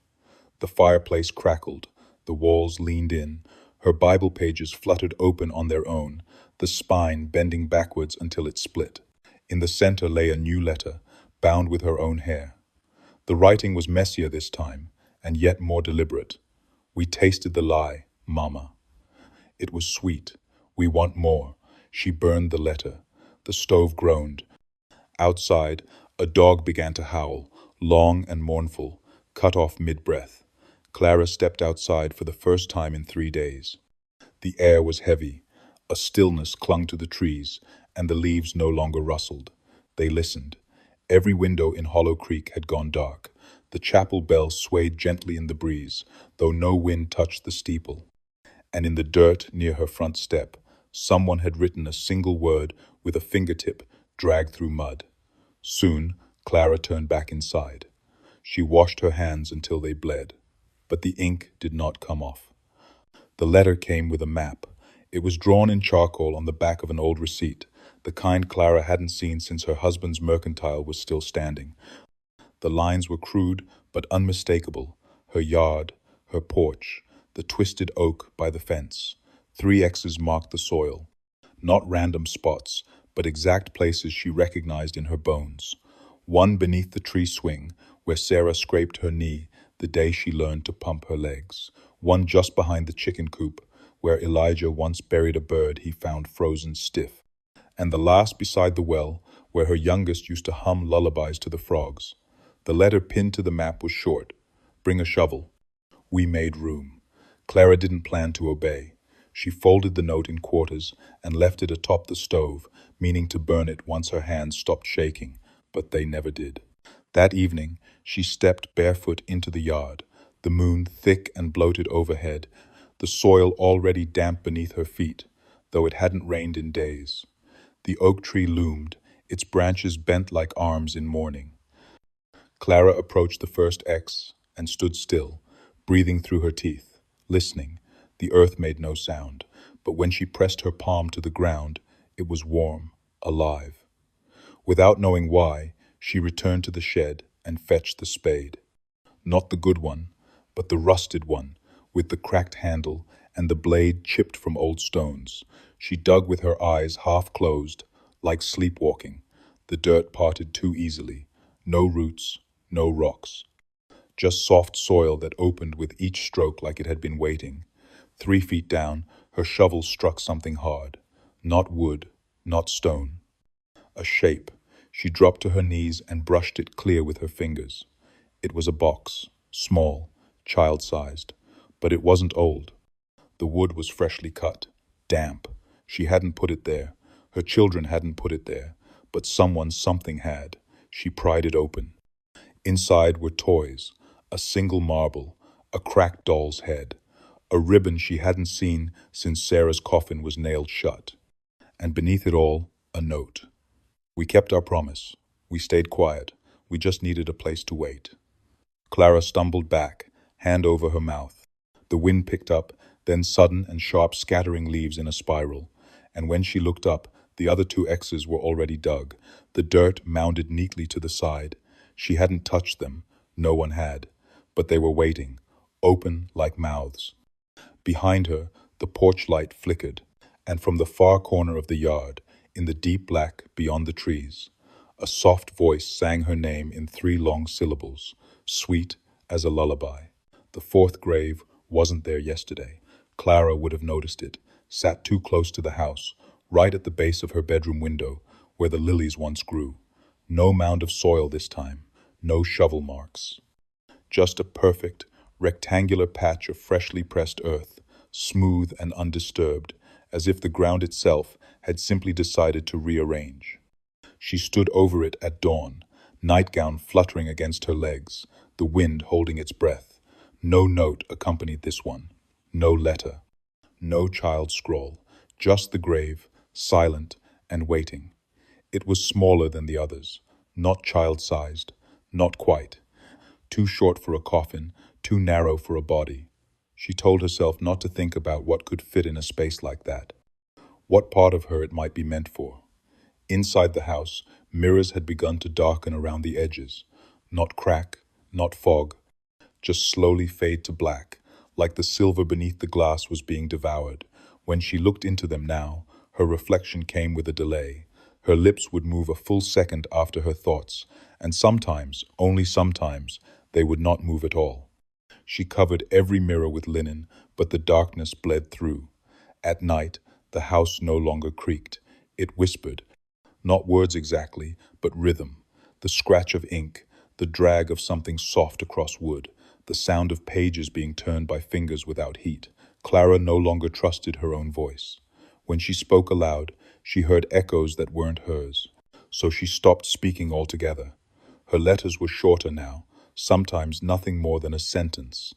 The fireplace crackled, the walls leaned in, Her Bible pages fluttered open on their own, the spine bending backwards until it split. In the center lay a new letter, bound with her own hair. The writing was messier this time, and yet more deliberate. We tasted the lie, Mama. It was sweet. We want more. She burned the letter. The stove groaned. Outside, a dog began to howl, long and mournful, cut off mid-breath. Clara stepped outside for the first time in 3 days. The air was heavy. A stillness clung to the trees, and the leaves no longer rustled. They listened. Every window in Hollow Creek had gone dark. The chapel bell swayed gently in the breeze, though no wind touched the steeple. And in the dirt near her front step, someone had written a single word with a fingertip dragged through mud. Soon, Clara turned back inside. She washed her hands until they bled, but the ink did not come off. The letter came with a map. It was drawn in charcoal on the back of an old receipt, the kind Clara hadn't seen since her husband's mercantile was still standing. The lines were crude but unmistakable: her yard, her porch, the twisted oak by the fence. 3 X's marked the soil, not random spots, but exact places she recognized in her bones. One beneath the tree swing, where Sarah scraped her knee the day she learned to pump her legs. One just behind the chicken coop, where Elijah once buried a bird he found frozen stiff. And the last beside the well, where her youngest used to hum lullabies to the frogs. The letter pinned to the map was short: "Bring a shovel." We made room. Clara didn't plan to obey. She folded the note in quarters and left it atop the stove, meaning to burn it once her hands stopped shaking, but they never did. That evening, she stepped barefoot into the yard, the moon thick and bloated overhead, the soil already damp beneath her feet, though it hadn't rained in days. The oak tree loomed, its branches bent like arms in mourning. Clara approached the first X and stood still, breathing through her teeth, listening. The earth made no sound, but when she pressed her palm to the ground, it was warm, alive. Without knowing why, she returned to the shed and fetched the spade. Not the good one, but the rusted one, with the cracked handle and the blade chipped from old stones. She dug with her eyes half closed, like sleepwalking. The dirt parted too easily. No roots, no rocks. Just soft soil that opened with each stroke like it had been waiting. 3 feet down, her shovel struck something hard. Not wood, not stone. A shape. She dropped to her knees and brushed it clear with her fingers. It was a box, small, child-sized, but it wasn't old. The wood was freshly cut, damp. She hadn't put it there. Her children hadn't put it there, but something had. She pried it open. Inside were toys, a single marble, a cracked doll's head, a ribbon she hadn't seen since Sarah's coffin was nailed shut. And beneath it all, a note. "We kept our promise. We stayed quiet. We just needed a place to wait." Clara stumbled back, hand over her mouth. The wind picked up, then sudden and sharp scattering leaves in a spiral. And when she looked up, the other 2 X's were already dug, the dirt mounded neatly to the side. She hadn't touched them. No one had. But they were waiting, open like mouths. Behind her, the porch light flickered, and from the far corner of the yard, in the deep black beyond the trees, a soft voice sang her name in 3 long syllables, sweet as a lullaby. The 4th grave wasn't there yesterday. Clara would have noticed it, sat too close to the house, right at the base of her bedroom window, where the lilies once grew. No mound of soil this time, no shovel marks. Just a perfect, rectangular patch of freshly pressed earth, smooth and undisturbed, as if the ground itself had simply decided to rearrange. She stood over it at dawn, nightgown fluttering against her legs, the wind holding its breath. No note accompanied this one, no letter, no child's scroll, just the grave, silent and waiting. It was smaller than the others, not child-sized, not quite. Too short for a coffin, too narrow for a body. She told herself not to think about what could fit in a space like that, what part of her it might be meant for. Inside the house, mirrors had begun to darken around the edges. Not crack, not fog, just slowly fade to black, like the silver beneath the glass was being devoured. When she looked into them now, her reflection came with a delay. Her lips would move a full second after her thoughts, and sometimes, only sometimes, they would not move at all. She covered every mirror with linen, but the darkness bled through. At night, the house no longer creaked. It whispered, not words exactly, but rhythm. The scratch of ink, the drag of something soft across wood, the sound of pages being turned by fingers without heat. Clara no longer trusted her own voice. When she spoke aloud, she heard echoes that weren't hers. So she stopped speaking altogether. Her letters were shorter now, sometimes nothing more than a sentence,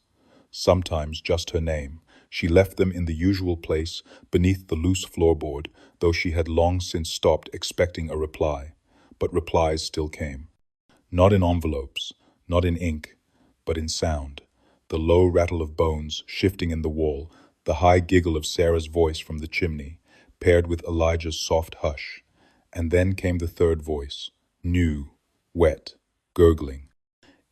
sometimes just her name. She left them in the usual place, beneath the loose floorboard, though she had long since stopped expecting a reply. But replies still came. Not in envelopes, not in ink, but in sound. The low rattle of bones shifting in the wall, the high giggle of Sarah's voice from the chimney, paired with Elijah's soft hush. And then came the third voice, new, wet, gurgling.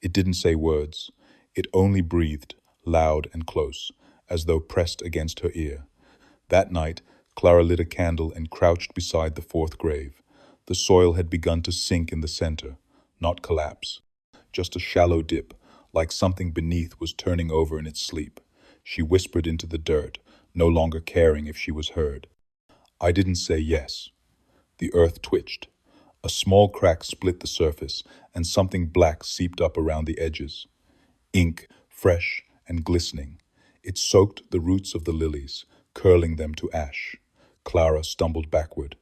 It didn't say words. It only breathed, loud and close, as though pressed against her ear. That night, Clara lit a candle and crouched beside the fourth grave. The soil had begun to sink in the center, not collapse, just a shallow dip, like something beneath was turning over in its sleep. She whispered into the dirt, no longer caring if she was heard. I didn't say yes. The earth twitched. A small crack split the surface, and something black seeped up around the edges. Ink, fresh and glistening. It soaked the roots of the lilies, curling them to ash. Clara stumbled backward,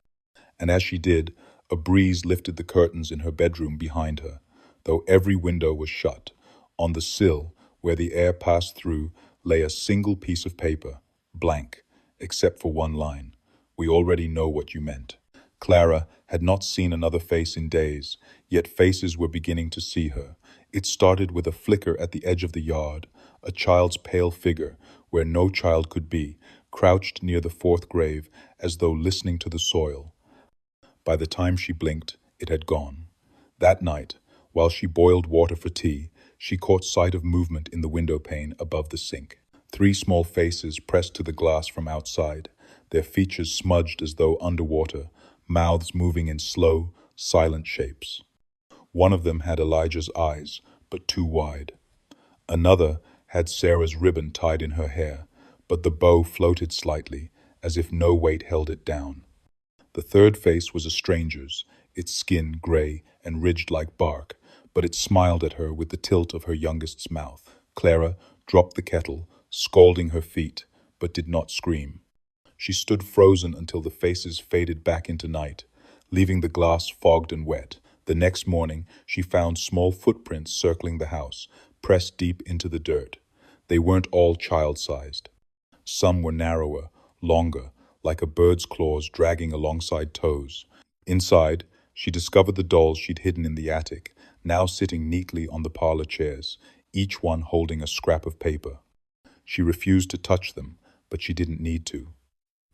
and as she did, a breeze lifted the curtains in her bedroom behind her, though every window was shut. On the sill, where the air passed through, lay a single piece of paper, blank, except for one line. We already know what you meant. Clara had not seen another face in days, yet faces were beginning to see her. It started with a flicker at the edge of the yard, a child's pale figure, where no child could be, crouched near the fourth grave, as though listening to the soil. By the time she blinked, it had gone. That night, while she boiled water for tea, she caught sight of movement in the window pane above the sink. 3 small faces pressed to the glass from outside, their features smudged as though underwater, mouths moving in slow, silent shapes. One of them had Elijah's eyes, but too wide. Another had Sarah's ribbon tied in her hair, but the bow floated slightly, as if no weight held it down. The third face was a stranger's, its skin gray and ridged like bark, but it smiled at her with the tilt of her youngest's mouth. Clara dropped the kettle, scalding her feet, but did not scream. She stood frozen until the faces faded back into night, leaving the glass fogged and wet. The next morning, she found small footprints circling the house, pressed deep into the dirt. They weren't all child-sized. Some were narrower, longer, like a bird's claws dragging alongside toes. Inside, she discovered the dolls she'd hidden in the attic, now sitting neatly on the parlor chairs, each one holding a scrap of paper. She refused to touch them, but she didn't need to.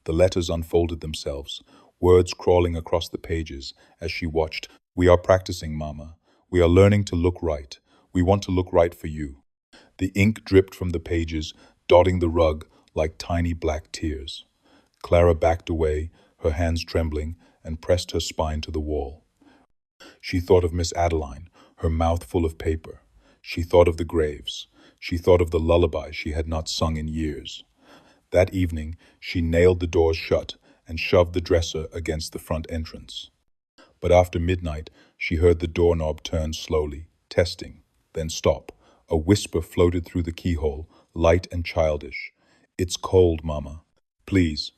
The letters unfolded themselves, words crawling across the pages as she watched. We are practicing, Mama. We are learning to look right. We want to look right for you. The ink dripped from the pages, dotting the rug like tiny black tears. Clara backed away, her hands trembling, and pressed her spine to the wall. She thought of Miss Adeline, her mouth full of paper. She thought of the graves. She thought of the lullaby she had not sung in years. That evening, she nailed the doors shut and shoved the dresser against the front entrance. But after midnight, she heard the doorknob turn slowly, testing, then stop. A whisper floated through the keyhole, light and childish. It's cold, Mama. Please.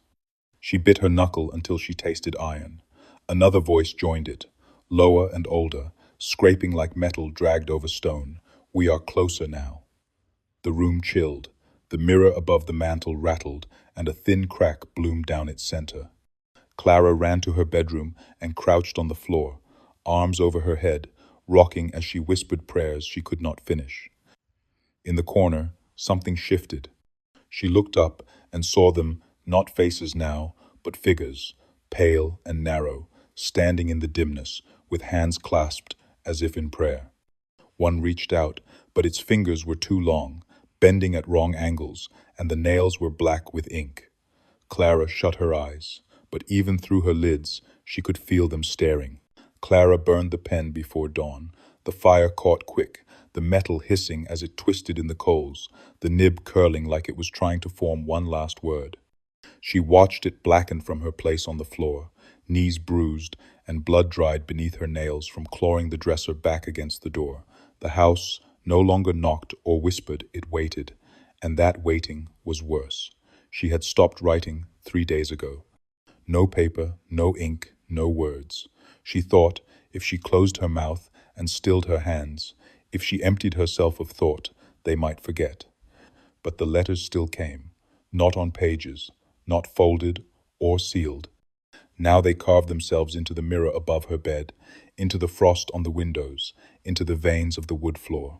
She bit her knuckle until she tasted iron. Another voice joined it, lower and older, scraping like metal dragged over stone. We are closer now. The room chilled. The mirror above the mantel rattled, and a thin crack bloomed down its center. Clara ran to her bedroom and crouched on the floor, arms over her head, rocking as she whispered prayers she could not finish. In the corner, something shifted. She looked up and saw them, not faces now, but figures, pale and narrow, standing in the dimness, with hands clasped as if in prayer. One reached out, but its fingers were too long, bending at wrong angles, and the nails were black with ink. Clara shut her eyes, but even through her lids, she could feel them staring. Clara burned the pen before dawn. The fire caught quick, the metal hissing as it twisted in the coals, the nib curling like it was trying to form one last word. She watched it blacken from her place on the floor, knees bruised and blood dried beneath her nails from clawing the dresser back against the door. The house no longer knocked or whispered, it waited, and that waiting was worse. She had stopped writing 3 days ago. No paper, no ink, no words. She thought if she closed her mouth and stilled her hands, if she emptied herself of thought, they might forget. But the letters still came, not on pages, not folded or sealed. Now they carved themselves into the mirror above her bed, into the frost on the windows, into the veins of the wood floor.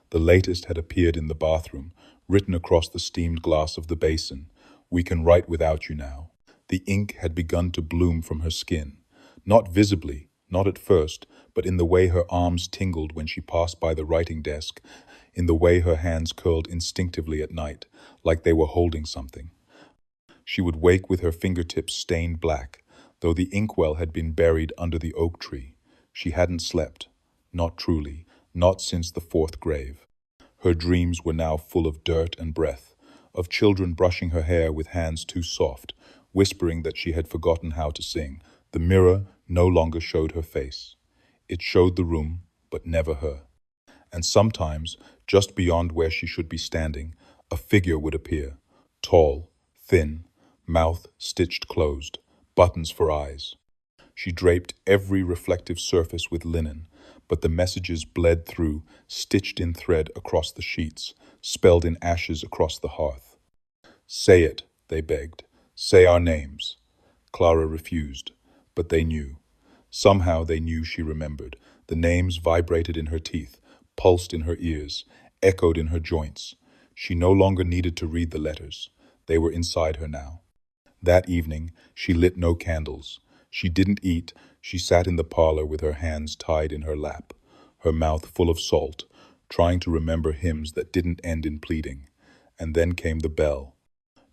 The latest had appeared in the bathroom, written across the steamed glass of the basin. "We can write without you now." The ink had begun to bloom from her skin. Not visibly, not at first, but in the way her arms tingled when she passed by the writing desk, in the way her hands curled instinctively at night, like they were holding something. She would wake with her fingertips stained black, though the inkwell had been buried under the oak tree. She hadn't slept. Not truly, not since the fourth grave. Her dreams were now full of dirt and breath, of children brushing her hair with hands too soft, whispering that she had forgotten how to sing. The mirror no longer showed her face. It showed the room, but never her. And sometimes, just beyond where she should be standing, a figure would appear, tall, thin, mouth stitched closed, buttons for eyes. She draped every reflective surface with linen, but the messages bled through, stitched in thread across the sheets, spelled in ashes across the hearth. "Say it," they begged. "Say our names." Clara refused, but they knew. Somehow they knew she remembered. The names vibrated in her teeth, pulsed in her ears, echoed in her joints. She no longer needed to read the letters. They were inside her now. That evening, she lit no candles. She didn't eat. She sat in the parlor with her hands tied in her lap, her mouth full of salt, trying to remember hymns that didn't end in pleading. And then came the bell.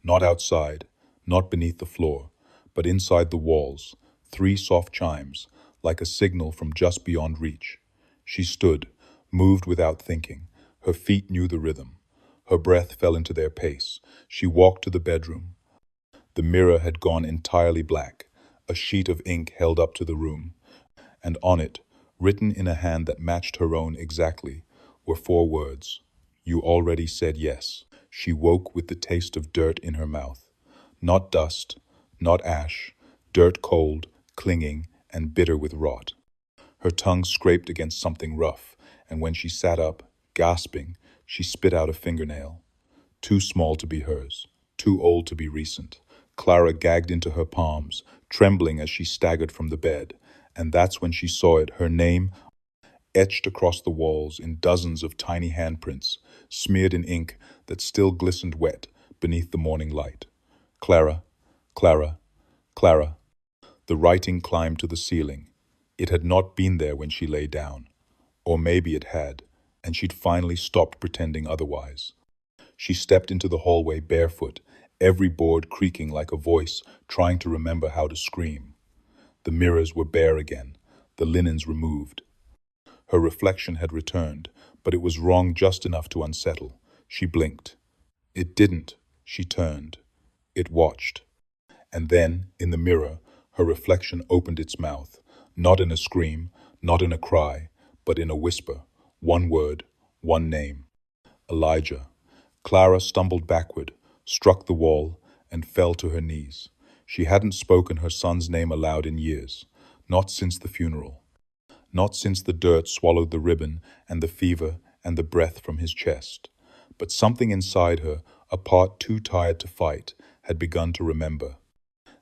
Not outside, not beneath the floor, but inside the walls, 3 soft chimes, like a signal from just beyond reach. She stood, moved without thinking. Her feet knew the rhythm. Her breath fell into their pace. She walked to the bedroom. The mirror had gone entirely black, a sheet of ink held up to the room, and on it, written in a hand that matched her own exactly, were 4 words. "You already said yes." She woke with the taste of dirt in her mouth. Not dust, not ash, dirt cold, clinging, and bitter with rot. Her tongue scraped against something rough, and when she sat up, gasping, she spit out a fingernail. Too small to be hers, too old to be recent. Clara gagged into her palms, trembling as she staggered from the bed, and that's when she saw it, her name etched across the walls in dozens of tiny handprints, smeared in ink that still glistened wet beneath the morning light. Clara, Clara, Clara. The writing climbed to the ceiling. It had not been there when she lay down. Or maybe it had, and she'd finally stopped pretending otherwise. She stepped into the hallway barefoot, every board creaking like a voice trying to remember how to scream. The mirrors were bare again, the linens removed. Her reflection had returned, but it was wrong just enough to unsettle. She blinked. It didn't. She turned. It watched. And then, in the mirror, her reflection opened its mouth, not in a scream, not in a cry, but in a whisper. One word, one name. Elijah. Clara stumbled backward, struck the wall, and fell to her knees. She hadn't spoken her son's name aloud in years, not since the funeral. Not since the dirt swallowed the ribbon and the fever and the breath from his chest. But something inside her, a part too tired to fight, had begun to remember.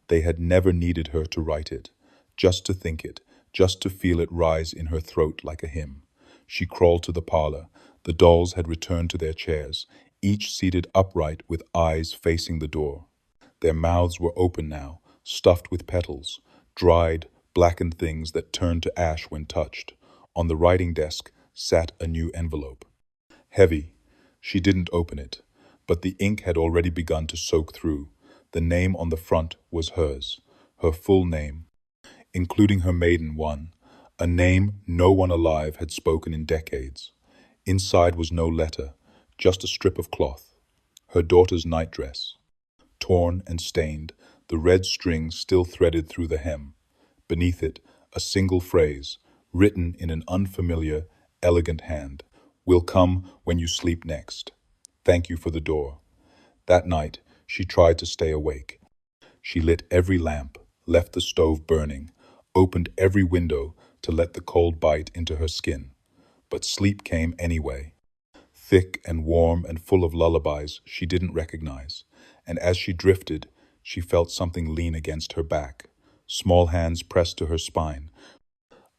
They had never needed her to write it, just to think it, just to feel it rise in her throat like a hymn. She crawled to the parlor. The dolls had returned to their chairs, each seated upright with eyes facing the door. Their mouths were open now, stuffed with petals, dried, blackened things that turned to ash when touched. On the writing desk sat a new envelope. Heavy, She didn't open it, but the ink had already begun to soak through. The name on the front was hers, her full name, including her maiden one, a name no one alive had spoken in decades. Inside was no letter, just a strip of cloth, her daughter's nightdress, torn and stained, the red string still threaded through the hem. Beneath it, a single phrase, written in an unfamiliar, elegant hand. Will come when you sleep next. Thank you for the door. That night, she tried to stay awake. She lit every lamp, left the stove burning, opened every window to let the cold bite into her skin. But sleep came anyway, thick and warm and full of lullabies she didn't recognize. And as she drifted, she felt something lean against her back, small hands pressed to her spine,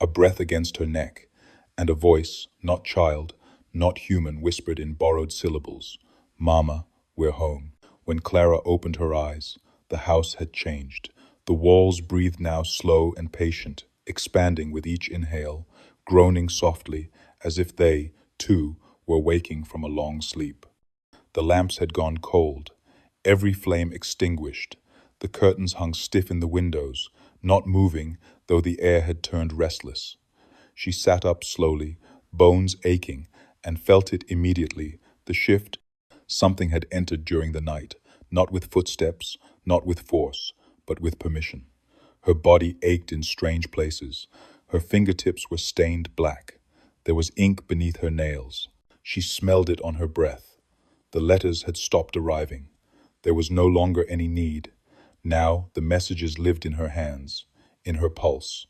a breath against her neck, and a voice, not child, not human, whispered in borrowed syllables, "Mama, we're home." When Clara opened her eyes, the house had changed. The walls breathed now slow and patient, expanding with each inhale, groaning softly, as if they, too, were waking from a long sleep. The lamps had gone cold, every flame extinguished. The curtains hung stiff in the windows, not moving, though the air had turned restless. She sat up slowly, bones aching, and felt it immediately, the shift. Something had entered during the night, not with footsteps, not with force, but with permission. Her body ached in strange places. Her fingertips were stained black. There was ink beneath her nails. She smelled it on her breath. The letters had stopped arriving. There was no longer any need. Now the messages lived in her hands, in her pulse,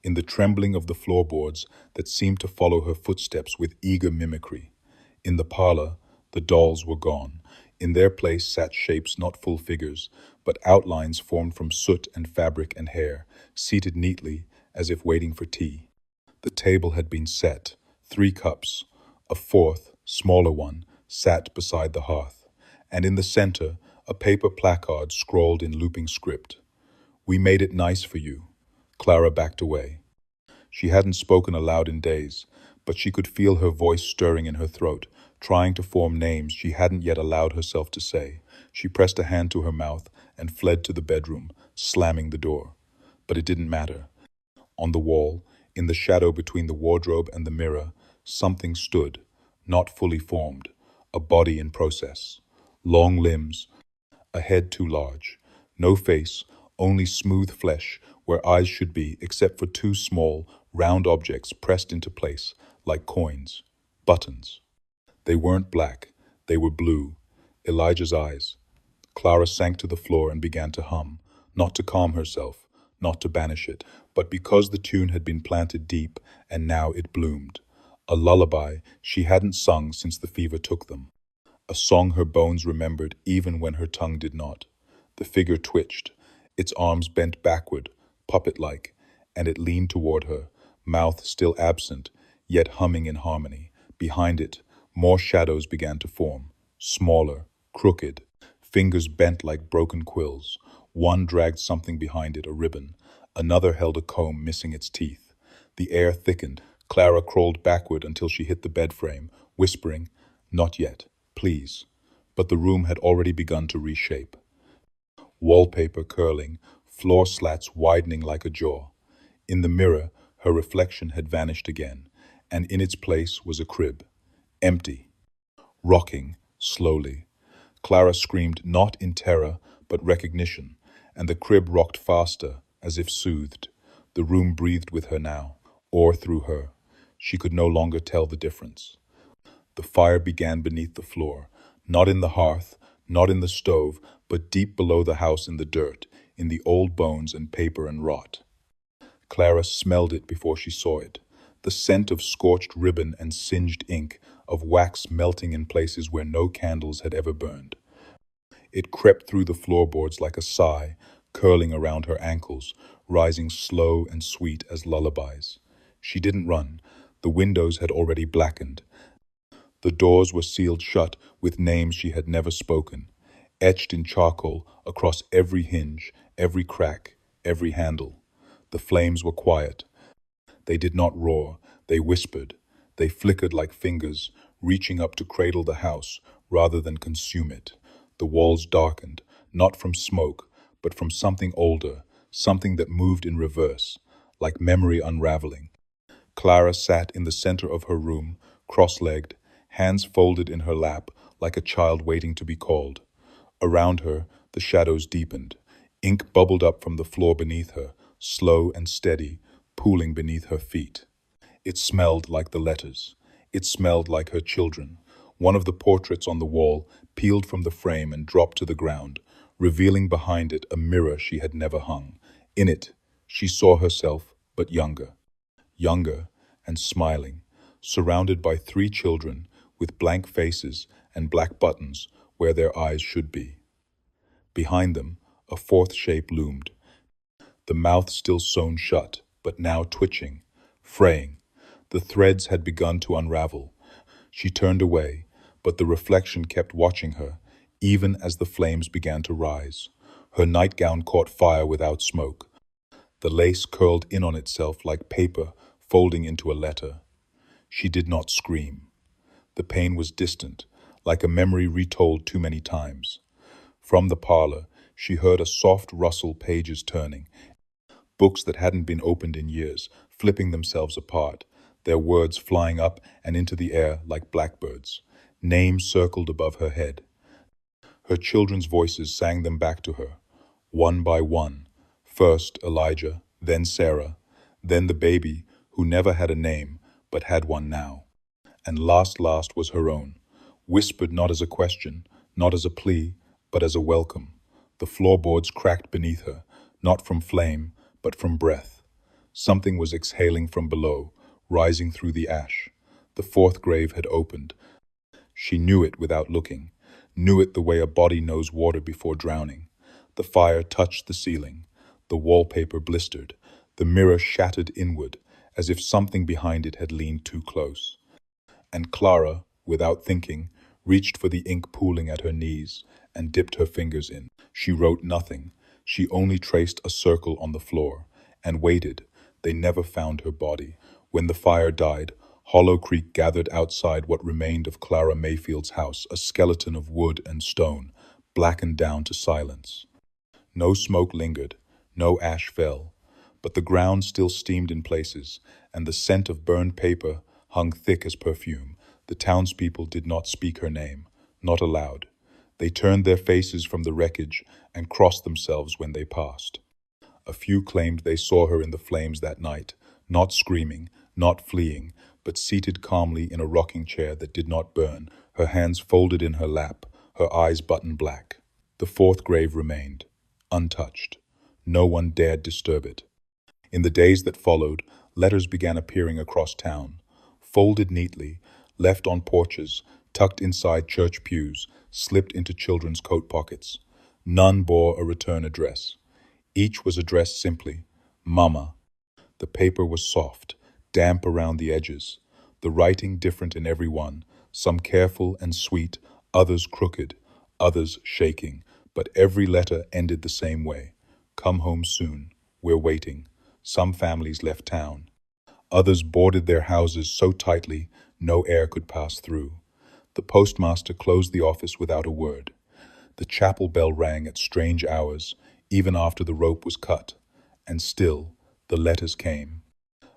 in the trembling of the floorboards that seemed to follow her footsteps with eager mimicry. In the parlor, the dolls were gone. In their place sat shapes not full figures, but outlines formed from soot and fabric and hair, seated neatly as if waiting for tea. The table had been set, 3 cups. A fourth, smaller one, sat beside the hearth, and in the center, a paper placard scrawled in looping script. "We made it nice for you." Clara backed away. She hadn't spoken aloud in days, but she could feel her voice stirring in her throat, trying to form names she hadn't yet allowed herself to say. She pressed a hand to her mouth and fled to the bedroom, slamming the door. But it didn't matter. On the wall, in the shadow between the wardrobe and the mirror, something stood, not fully formed, a body in process. Long limbs, a head too large, no face, only smooth flesh where eyes should be, except for 2 small, round objects pressed into place, like coins, buttons. They weren't black, they were blue, Elijah's eyes. Clara sank to the floor and began to hum, not to calm herself, not to banish it, but because the tune had been planted deep and now it bloomed. A lullaby she hadn't sung since the fever took them. A song her bones remembered even when her tongue did not. The figure twitched, its arms bent backward, puppet-like, and it leaned toward her, mouth still absent, yet humming in harmony. Behind it, more shadows began to form, smaller, crooked, fingers bent like broken quills. One dragged something behind it, a ribbon. Another held a comb missing its teeth. The air thickened. Clara crawled backward until she hit the bed frame, whispering, "Not yet, please." But the room had already begun to reshape. Wallpaper curling, floor slats widening like a jaw. In the mirror, her reflection had vanished again, and in its place was a crib, empty, rocking slowly. Clara screamed not in terror, but recognition, and the crib rocked faster, as if soothed. The room breathed with her now, or through her. She could no longer tell the difference. The fire began beneath the floor, not in the hearth, not in the stove, but deep below the house in the dirt, in the old bones and paper and rot. Clara smelled it before she saw it, the scent of scorched ribbon and singed ink, of wax melting in places where no candles had ever burned. It crept through the floorboards like a sigh, curling around her ankles, rising slow and sweet as lullabies. She didn't run. The windows had already blackened. The doors were sealed shut with names she had never spoken, etched in charcoal across every hinge, every crack, every handle. The flames were quiet. They did not roar, they whispered. They flickered like fingers, reaching up to cradle the house rather than consume it. The walls darkened, not from smoke, but from something older, something that moved in reverse, like memory unraveling. Clara sat in the center of her room, cross-legged, hands folded in her lap, like a child waiting to be called. Around her, the shadows deepened. Ink bubbled up from the floor beneath her, slow and steady, pooling beneath her feet. It smelled like the letters. It smelled like her children. One of the portraits on the wall peeled from the frame and dropped to the ground, revealing behind it a mirror she had never hung. In it, she saw herself, but younger and smiling, surrounded by three children with blank faces and black buttons where their eyes should be. Behind them, a fourth shape loomed, the mouth still sewn shut, but now twitching, fraying. The threads had begun to unravel. She turned away, but the reflection kept watching her, even as the flames began to rise. Her nightgown caught fire without smoke. The lace curled in on itself like paper folding into a letter. She did not scream. The pain was distant, like a memory retold too many times. From the parlor, she heard a soft rustle, pages turning, books that hadn't been opened in years, flipping themselves apart, their words flying up and into the air like blackbirds. Names circled above her head. Her children's voices sang them back to her, one by one. First Elijah, then Sarah, then the baby who never had a name but had one now. And last was her own, whispered not as a question, not as a plea, but as a welcome. The floorboards cracked beneath her, not from flame, but from breath. Something was exhaling from below, rising through the ash. The fourth grave had opened. She knew it without looking, knew it the way a body knows water before drowning. The fire touched the ceiling. The wallpaper blistered. The mirror shattered inward, as if something behind it had leaned too close. And Clara, without thinking, reached for the ink pooling at her knees and dipped her fingers in. She wrote nothing. She only traced a circle on the floor and waited. They never found her body. When the fire died, Hollow Creek gathered outside what remained of Clara Mayfield's house, a skeleton of wood and stone, blackened down to silence. No smoke lingered, no ash fell, but the ground still steamed in places, and the scent of burned paper hung thick as perfume. The townspeople did not speak her name, not aloud. They turned their faces from the wreckage and crossed themselves when they passed. A few claimed they saw her in the flames that night, not screaming, not fleeing, but seated calmly in a rocking chair that did not burn, her hands folded in her lap, her eyes button black. The fourth grave remained, untouched. No one dared disturb it. In the days that followed, letters began appearing across town, folded neatly, left on porches, tucked inside church pews, slipped into children's coat pockets. None bore a return address. Each was addressed simply, Mama. The paper was soft, damp around the edges, the writing different in every one, some careful and sweet, others crooked, others shaking, but every letter ended the same way. Come home soon. We're waiting. Some families left town. Others boarded their houses so tightly no air could pass through. The postmaster closed the office without a word. The chapel bell rang at strange hours, even after the rope was cut. And still, the letters came.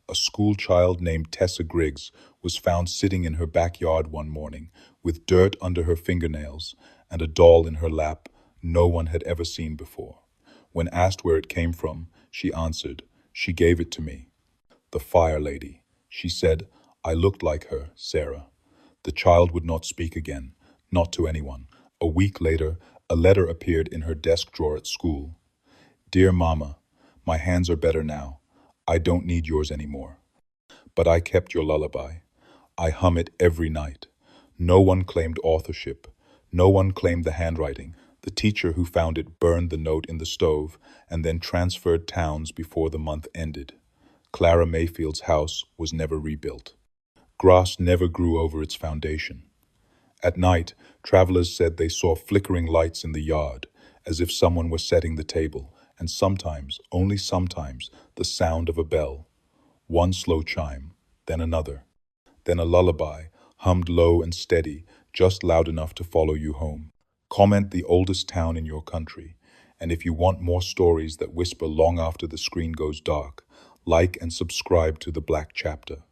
A school child named Tessa Griggs was found sitting in her backyard one morning, with dirt under her fingernails and a doll in her lap no one had ever seen before. When asked where it came from, she answered, "She gave it to me. The fire lady." She said, "I looked like her, Sarah." The child would not speak again, not to anyone. A week later, a letter appeared in her desk drawer at school. "Dear Mama, my hands are better now. I don't need yours anymore. But I kept your lullaby. I hum it every night." No one claimed authorship. No one claimed the handwriting. The teacher who found it burned the note in the stove and then transferred towns before the month ended. Clara Mayfield's house was never rebuilt. Grass never grew over its foundation. At night, travelers said they saw flickering lights in the yard, as if someone were setting the table, and sometimes, only sometimes, the sound of a bell. One slow chime, then another. Then a lullaby, hummed low and steady, just loud enough to follow you home. Comment the oldest town in your country. And if you want more stories that whisper long after the screen goes dark, like and subscribe to The Black Chapter.